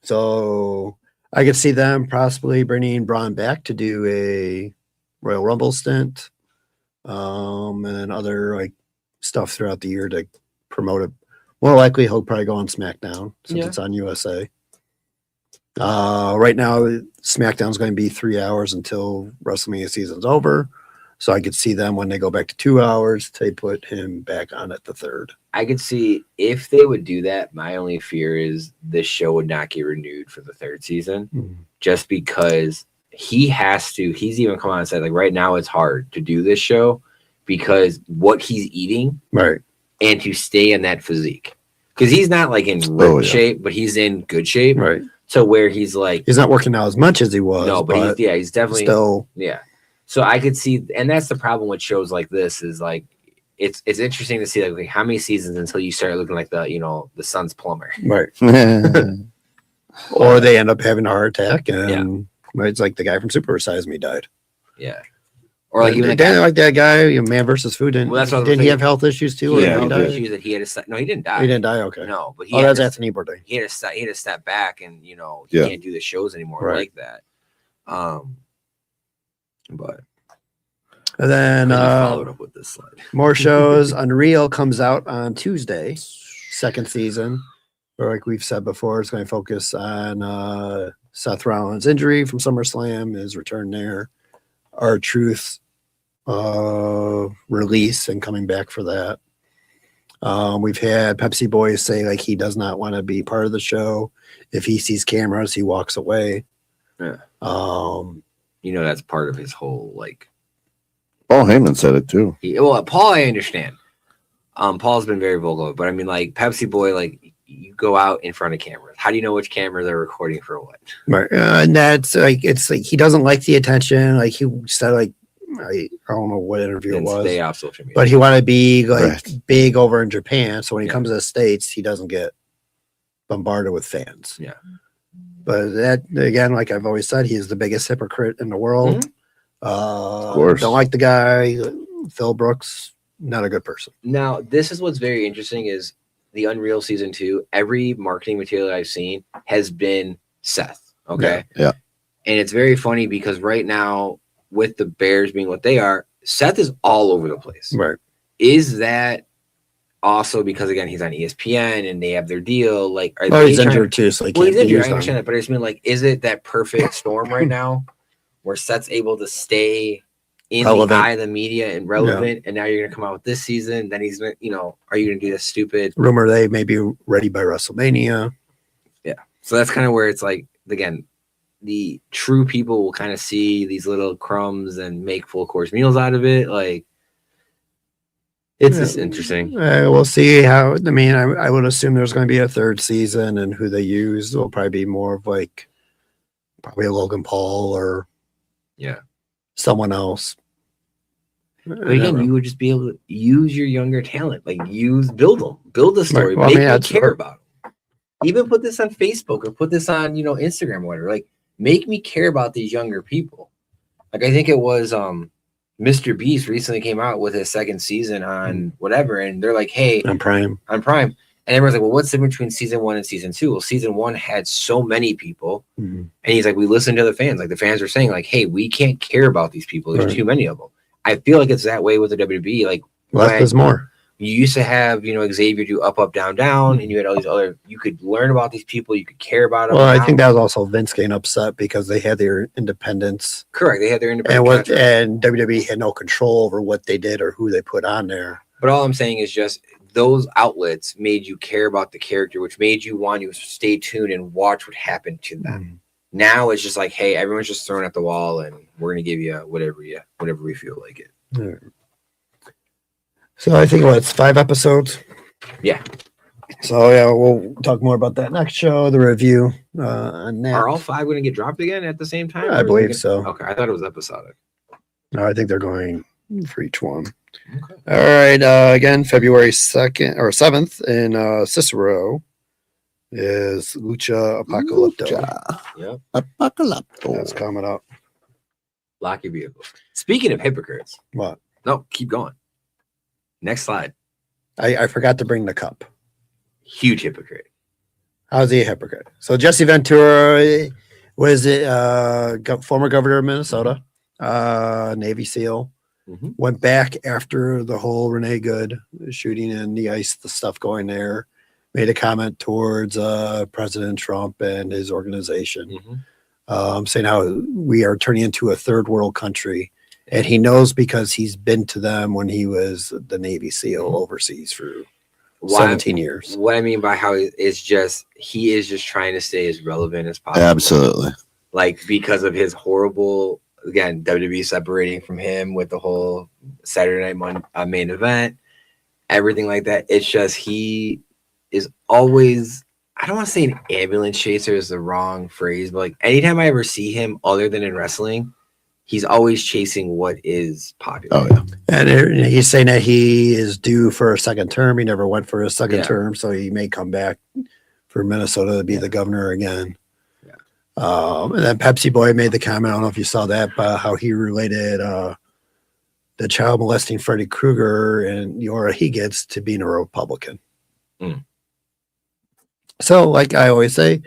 C: So I could see them possibly bringing Braun back to do a Royal Rumble stint, and then other like stuff throughout the year to promote it. More likely, he'll probably go on SmackDown since
D: Yeah.
C: it's on USA. Right now, SmackDown's going to be 3 hours until WrestleMania season's over. So I could see them when they go back to 2 hours, they put him back on at the third.
D: I could see if they would do that. My only fear is this show would not get renewed for the third season, just because he's even come on and said like right now it's hard to do this show because what he's eating
C: Right.
D: and to stay in that physique because he's not like in ripped shape, but he's in good shape.
C: Right.
D: So where he's like,
C: He's not working out as much as he was.
D: no, but he's definitely
C: still.
D: yeah. So I could see, and that's the problem with shows like this is like, it's interesting to see like how many seasons until you start looking like the son's plumber.
C: Right. Or they end up having a heart attack, and it's like the guy from Super Size Me died.
D: Yeah. Or like even
C: like that guy, Man versus Food.
D: Well, that's what I was
C: didn't he
D: thinking.
C: have health issues too? Or
B: Yeah,
C: he
B: he
C: died?
D: issues that he had to no, he didn't die.
C: He didn't die. Okay.
D: No, but he
C: Oh,
D: had
C: that's
D: to,
C: Anthony Bourdain.
D: he had to step back and he
B: Yeah.
D: can't do the shows anymore
C: Right.
D: like that. But
C: And then
D: I followed up with this slide.
C: more shows. Unreal comes out on Tuesday, second season. Or like we've said before, it's going to focus on Seth Rollins' injury from SummerSlam, his return there, R-Truth's release and coming back for that. We've had Pepsi Boy say like he does not want to be part of the show. If he sees cameras, he walks away.
D: Yeah.
C: Um,
D: That's part of his whole like.
B: Paul Heyman said it too.
D: Paul, I understand. Paul's been very vocal, but I mean, like Pepsi Boy, like you go out in front of cameras. How do you know which camera they're recording for what?
C: right, and that's like it's like he doesn't like the attention. Like he said, like I don't know what interview it was.
D: Stay off social media.
C: But he wanted to be like
B: Right.
C: big over in Japan. So when he
D: Yeah.
C: comes to the States, he doesn't get bombarded with fans.
D: Yeah.
C: But that again, like I've always said, he is the biggest hypocrite in the world.
B: Of course.
C: Don't like the guy. Phil Brooks, not a good person.
D: Now, this is what's very interesting is the Unreal Season 2, every marketing material I've seen has been Seth. Okay.
B: Yeah.
D: And it's very funny because right now, with the Bears being what they are, Seth is all over the place.
C: Right.
D: Is that also because, again, he's on ESPN and they have their deal? Like, are
C: Oh,
D: they
C: he's
D: trying-
C: injured too, so he
D: Well,
C: can't
D: he's
C: be
D: injured.
C: used
D: I
C: on.
D: understand that, but I just mean, like, is it that perfect storm right now where Seth's able to stay in
C: Relevant.
D: the eye of the media and relevant, and now you're gonna come out with this season? Then he's gonna, are you gonna do this stupid?
C: Rumor they may be ready by WrestleMania.
D: So that's kind of where it's like, again, the true people will kind of see these little crumbs and make full course meals out of it. Like, it's just interesting.
C: We'll see how. I mean, I would assume there's going to be a third season, and who they use will probably be more of like probably a Logan Paul or
D: Yeah.
C: someone else.
D: But again, you would just be able to use your younger talent, like build the story,
C: Well, I
D: make
C: mean,
D: me
C: that's
D: care
C: what-
D: about them. Even put this on Facebook or put this on, Instagram or whatever. Like, make me care about these younger people. Like, I think it was Mr. Beast recently came out with his second season on whatever, and they're like, hey,
C: on Prime.
D: on Prime. And everyone's like, well, what's the difference between season 1 and season 2? Well, season 1 had so many people.
C: Mhm.
D: And he's like, we listen to the fans. Like, the fans are saying, like, hey, we can't care about these people. There's
C: Right.
D: too many of them. I feel like it's that way with the WWE. Like,
C: Less
D: when
C: is more.
D: you used to have, Xavier do up, up, down, down, and you had all these other, you could learn about these people, you could care about them.
C: Well, I
D: Now-
C: think that was also Vince getting upset because they had their independence,
D: correct. They had their
C: and
D: independent contract.
C: and WWE had no control over what they did or who they put on there.
D: But all I'm saying is just those outlets made you care about the character, which made you want to stay tuned and watch what happened to them. Now it's just like, hey, everyone's just throwing at the wall, and we're gonna give you whatever we feel like it.
C: So I think it's 5 episodes.
D: Yeah.
C: So yeah, we'll talk more about that next show. The review on that.
D: Are all 5 going to get dropped again at the same time?
C: I
D: or is it
C: believe
D: gonna-
C: so.
D: Okay, I thought it was episodic.
C: No, I think they're going for each one.
D: Okay.
C: All right. Again, February 2nd or 7th in Cicero is Lucha Apocalypto.
B: Lucha
D: Yep.
B: Apocalypto.
C: That's coming up.
D: Lock your vehicle. Speaking of hypocrites,
C: What?
D: no, keep going. Next slide.
C: I forgot to bring the cup.
D: Huge hypocrite.
C: How's he a hypocrite? So Jesse Ventura, was it former governor of Minnesota, Navy SEAL,
D: Mhm.
C: went back after the whole Renee Good shooting in the ice, the stuff going there, made a comment towards President Trump and his organization, saying how we are turning into a third world country. And he knows because he's been to them when he was the Navy SEAL overseas for 17 years.
D: What I mean by how it's just he is just trying to stay as relevant as possible.
B: Absolutely.
D: Like because of his horrible, again, WWE separating from him with the whole Saturday night main event, everything like that. It's just he is always, I don't want to say an ambulance chaser is the wrong phrase, but like anytime I ever see him other than in wrestling, he's always chasing what is popular.
B: Oh yeah.
C: And he's saying that he is due for a second term. He never went for a second
D: Yeah.
C: term, so he may come back for Minnesota to be the governor again.
D: Yeah.
C: And then Pepsi Boy made the comment, I don't know if you saw that, how he related the child molesting Freddy Krueger and the aura he gets to being a Republican.
D: Mm.
C: So, like I always say,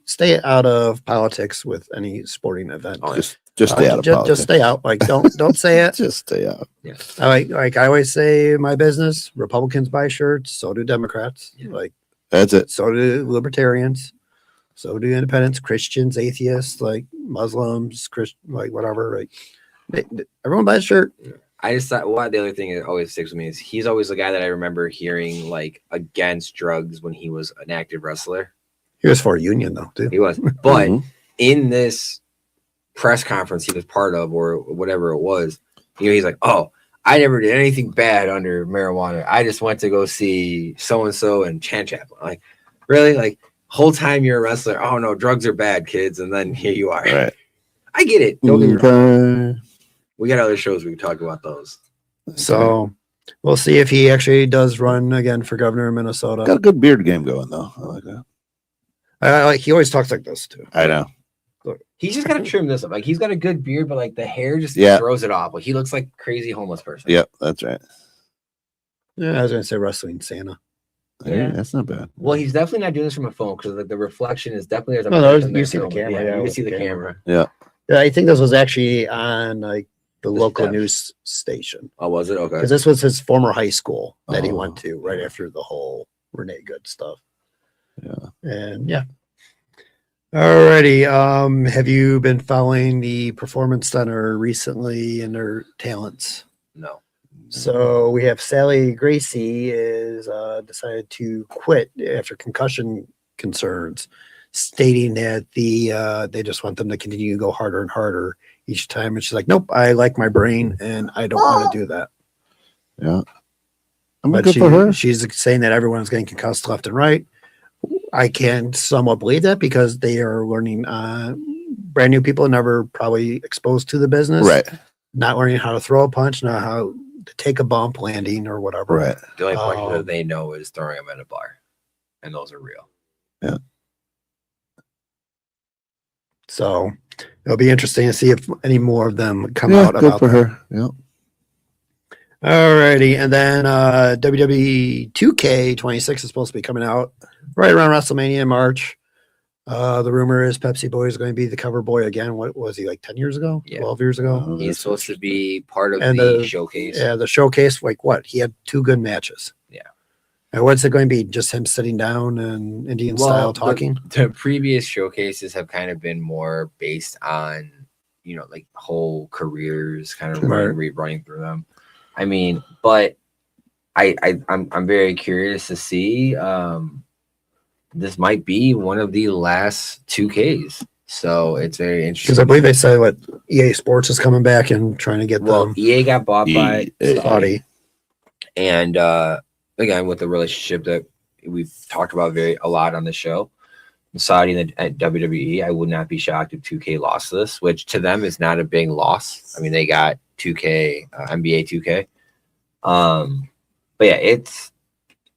C: stay out of politics with any sporting event.
D: Oh,
B: Just stay out of politics.
C: Just stay out. Like don't say it.
B: Just stay out.
D: Yeah.
C: Like I always say in my business, Republicans buy shirts, so do Democrats.
D: Yeah.
C: Like
B: That's it.
C: so do libertarians, so do independents, Christians, atheists, like Muslims, like whatever. Like everyone buys a shirt.
D: I just thought the other thing that always sticks with me is he's always the guy that I remember hearing like against drugs when he was an active wrestler.
C: He was for a union though, too.
D: He was, but in this press conference he was part of or whatever it was, he's like, "Oh, I never did anything bad under marijuana. I just went to go see so and so and Chan Chaplin." Like, really? Like, whole time you're a wrestler? Oh no, drugs are bad, kids, and then here you are.
B: Right.
D: I get it. Don't get me wrong. We got other shows we can talk about those.
C: So we'll see if he actually does run again for governor of Minnesota.
B: Got a good beard game going though. I like that.
C: He always talks like this too.
B: I know.
C: Look,
D: He's just got to trim this up. Like, he's got a good beard, but like the hair just throws it off. Like, he looks like a crazy homeless person.
B: Yep, that's right.
C: yeah, I was gonna say wrestling Santa.
B: Yeah, that's not bad.
D: Well, he's definitely not doing this from a phone because like the reflection is definitely.
C: You see the camera.
D: Yeah, you can see the camera.
B: Yeah.
C: I think this was actually on like the local news station.
D: Oh, was it? Okay.
C: Because this was his former high school that he went to right after the whole Renee Good stuff.
B: Yeah.
C: And yeah. Alrighty. Have you been following the Performance Center recently and their talents?
D: No.
C: So we have Sally Gracie is decided to quit after concussion concerns, stating that they just want them to continue to go harder and harder each time. And she's like, "Nope, I like my brain and I don't want to do that."
B: Yeah. I'm
C: But
B: good for her.
C: she's saying that everyone's getting concussed left and right. I can somewhat believe that because they are learning brand new people never probably exposed to the business.
B: Right.
C: Not learning how to throw a punch, not how to take a bump landing or whatever.
B: Right.
D: The only punch that they know is throwing them in a bar, and those are real.
B: Yeah.
C: So it'll be interesting to see if any more of them come out
B: good
C: about
B: for
C: that.
B: her. Yeah.
C: Alrighty, and then WWE 2K26 is supposed to be coming out right around WrestleMania in March. The rumor is Pepsi Boy is going to be the cover boy again. What was he, like 10 years ago?
D: Yeah.
C: 12 years ago?
D: He's supposed to be part of
C: And
D: the showcase.
C: Yeah, the showcase, like what? He had 2 good matches.
D: Yeah.
C: And what's it going to be? Just him sitting down and Indian style talking?
D: The previous showcases have kind of been more based on, like whole careers, kind of running through them. I mean, but I'm very curious to see. This might be one of the last 2Ks, so it's very interesting.
C: Because I believe they said what EA Sports is coming back and trying to get them.
D: EA got bought by
C: Saudi,
D: and again with the relationship that we've talked about a lot on the show, Saudi and at WWE. I would not be shocked if 2K lost this, which to them is not a big loss. I mean, they got 2K, NBA 2K. But yeah,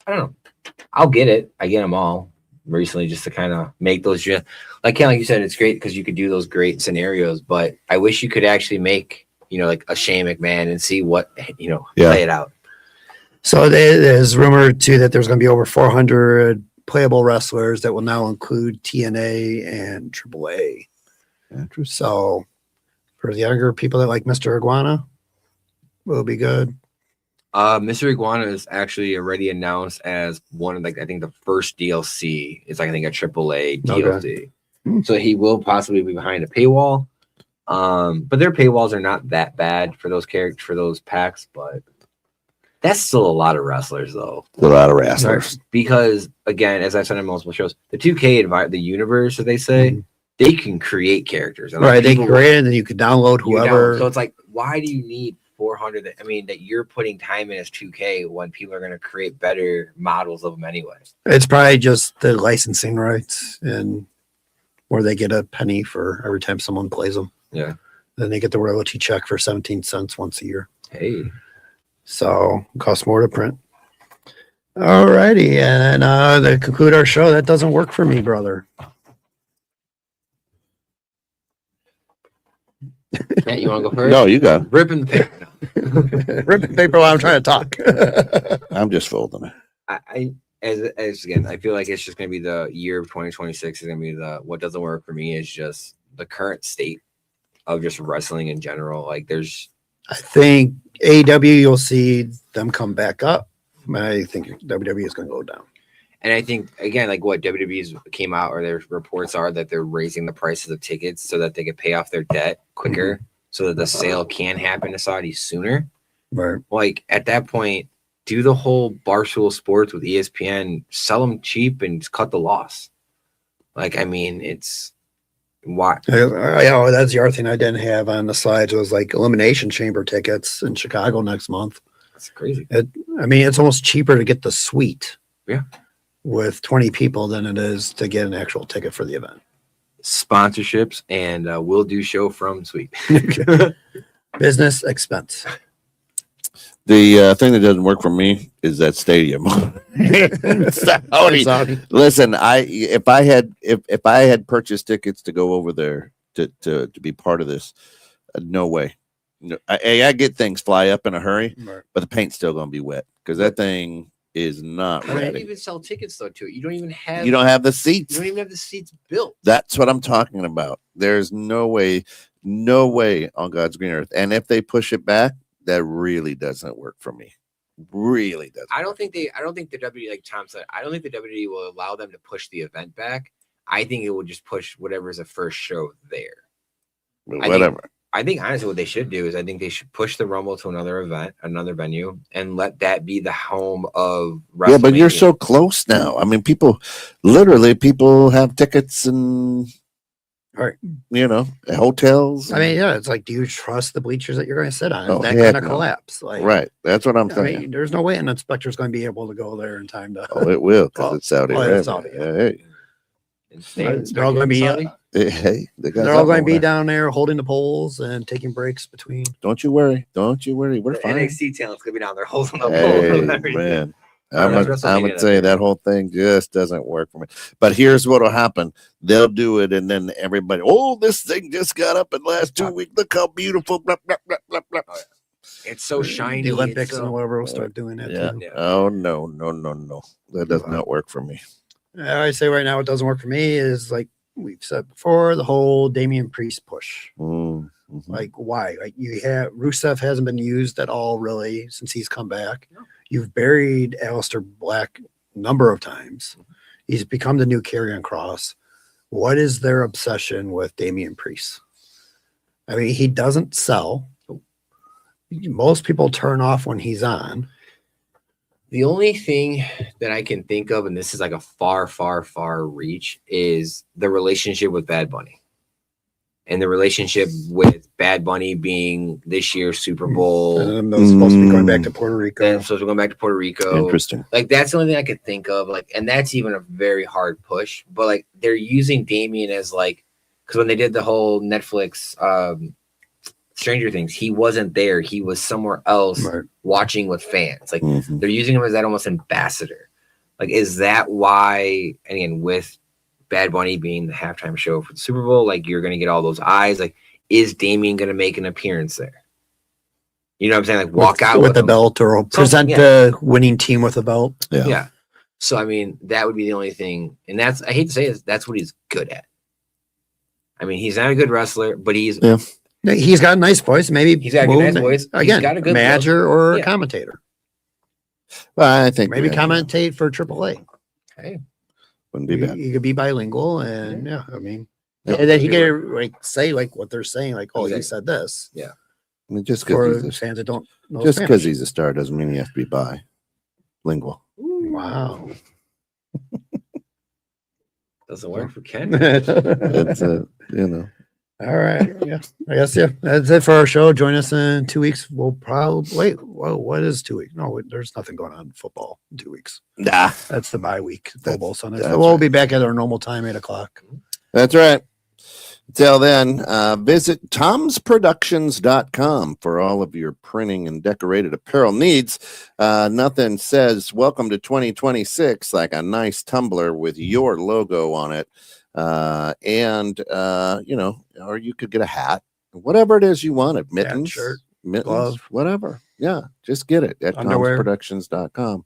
D: I don't know. I'll get it. I get them all recently just to kind of make those, like you said, it's great because you could do those great scenarios, but I wish you could actually make, like a Shane McMahon and see what, play it out.
C: So there's rumored too that there's going to be over 400 playable wrestlers that will now include TNA and AAA.
B: Interesting.
C: So for the younger people that like Mr. Iguana, will be good.
D: Mr. Iguana is actually already announced as one of I think the first DLC. It's a AAA DLC. Okay. So he will possibly be behind a paywall. But their paywalls are not that bad for those characters, for those packs, but that's still a lot of wrestlers though.
B: A lot of wrestlers.
D: Because again, as I've said in multiple shows, the 2K the universe that they say, they can create characters. And
C: they create it and then you can download whoever.
D: So it's like, why do you need 400 that you're putting time in as 2K when people are going to create better models of them anyway?
C: It's probably just the licensing rights and where they get a penny for every time someone plays them.
D: Yeah.
C: Then they get the royalty check for 17 cents once a year.
D: Hey.
C: So it costs more to print. Alrighty. And to conclude our show, that doesn't work for me, brother.
D: Matt, you want to go first?
B: No, you got it.
D: Ripping the paper.
C: Ripping paper while I'm trying to talk.
B: I'm just folding it.
D: As again, I feel like it's just going to be the year of 2026 is going to be what doesn't work for me is just the current state of just wrestling in general. I
C: think AEW, you'll see them come back up. I think WWE is going to go down.
D: And I think, again, what WWE's came out or their reports are that they're raising the prices of tickets so that they can pay off their debt quicker so that the sale can happen to Saudi sooner.
C: Right.
D: Like at that point, do the whole Barstool Sports with ESPN, sell them cheap and just cut the loss. Like, I mean, it's why.
C: Yeah, that's the other thing I didn't have on the slides was like Elimination Chamber tickets in Chicago next month.
D: That's crazy.
C: I mean, it's almost cheaper to get the suite.
D: Yeah.
C: With 20 people than it is to get an actual ticket for the event.
D: Sponsorships and we'll do show from suite.
C: Business expense.
B: The thing that doesn't work for me is that stadium. Saudi. Listen, if I had purchased tickets to go over there to be part of this, no way. No, I get things fly up in a hurry,
C: right.
B: But the paint's still gonna be wet because that thing is not
D: You
B: ready.
D: don't even sell tickets though to it. You don't even have.
B: You don't have the seats.
D: You don't even have the seats built.
B: That's what I'm talking about. There's no way on God's green earth. And if they push it back, that really doesn't work for me. Really doesn't.
D: I don't think the WWE, like Tom said, I don't think the WWE will allow them to push the event back. I think it will just push whatever is the first show there.
B: Whatever.
D: I think honestly what they should do is I think they should push the Rumble to another event, another venue, and let that be the home of WrestleMania.
B: Yeah, but you're so close now. I mean, people have tickets and
C: right,
B: hotels.
C: I mean, yeah, it's like, do you trust the bleachers that you're going to sit on?
B: Oh,
C: That kind of collapse. Like,
B: right. That's what I'm
C: I
B: saying.
C: mean, there's no way an inspector's going to be able to go there in time to.
B: Oh, it will because it's Saudi Arabia.
C: It's Saudi, yeah.
B: Hey.
C: They're all going to be.
B: Hey,
C: They're all going to be down there holding the poles and taking breaks between.
B: Don't you worry. We're fine.
D: NXT talent's gonna be down there holding the
B: Hey, man. I would say that whole thing just doesn't work for me. But here's what'll happen: they'll do it, and then everybody, this thing just got up in the last 2 weeks. Look how beautiful! Blah, blah, blah, blah, blah.
D: It's so shiny.
C: The Olympics and whatever will start doing that too.
B: Yeah. Oh no! That does not work for me.
C: I say right now, what doesn't work for me is like we've said before, the whole Damian Priest push.
B: Mm-hmm.
C: Like, why? Like, you have Rusev hasn't been used at all really since he's come back. No. You've buried Aleister Black a number of times. He's become the new Karrion Kross. What is their obsession with Damian Priest? I mean, he doesn't sell. Most people turn off when he's on.
D: The only thing that I can think of, and this is like a far, far, far reach, is the relationship with Bad Bunny. And the relationship with Bad Bunny being this year's Super Bowl.
C: And they're supposed to be going back to Puerto Rico.
D: And supposed to be going back to Puerto Rico.
B: Interesting.
D: Like, that's the only thing I could think of. Like, and that's even a very hard push. But, like, they're using Damian as, like, because when they did the whole Netflix Stranger Things, he wasn't there. He was somewhere else watching with fans. Like, they're using him as that almost ambassador. Like, is that why, and again, with Bad Bunny being the halftime show for the Super Bowl, like, you're going to get all those eyes? Like, is Damian going to make an appearance there? You know what I'm saying? Like, walk out
C: with a belt or present the winning team with a belt.
D: Yeah. So, I mean, that would be the only thing. And that's, I hate to say it, that's what he's good at. I mean, he's not a good wrestler, but he's...
C: Yeah. He's got a nice voice. Maybe
D: he's got a nice voice.
C: Again,
D: he's got a good
C: manager or a commentator.
B: Well, I think
C: maybe commentate for AAA.
D: Hey,
B: wouldn't be bad.
C: You could be bilingual, and I mean, and then he can like say like what they're saying, like, oh, he said this.
D: Yeah.
B: I mean, just because
C: fans that don't know
B: just because he's a star doesn't mean he has to be bilingual.
C: Wow.
D: Doesn't work for Ken.
B: It's
C: All right. Yeah. I guess, that's it for our show. Join us in 2 weeks. We'll probably wait. Whoa, what is 2 weeks? No, there's nothing going on in football in 2 weeks.
B: Nah.
C: That's the bye week. Football Sunday. So we'll be back at our normal time, 8:00.
B: That's right. Until then, visit tomsproductions.com for all of your printing and decorated apparel needs. Nothing says welcome to 2026 like a nice tumbler with your logo on it. Or you could get a hat, whatever it is you wanted, mittens,
C: shirt,
B: mittens,
C: glove,
B: whatever. Yeah, just get it at tomsproductions.com.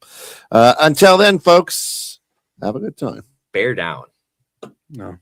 B: Until then, folks, have a good time.
D: Bear down.
C: No.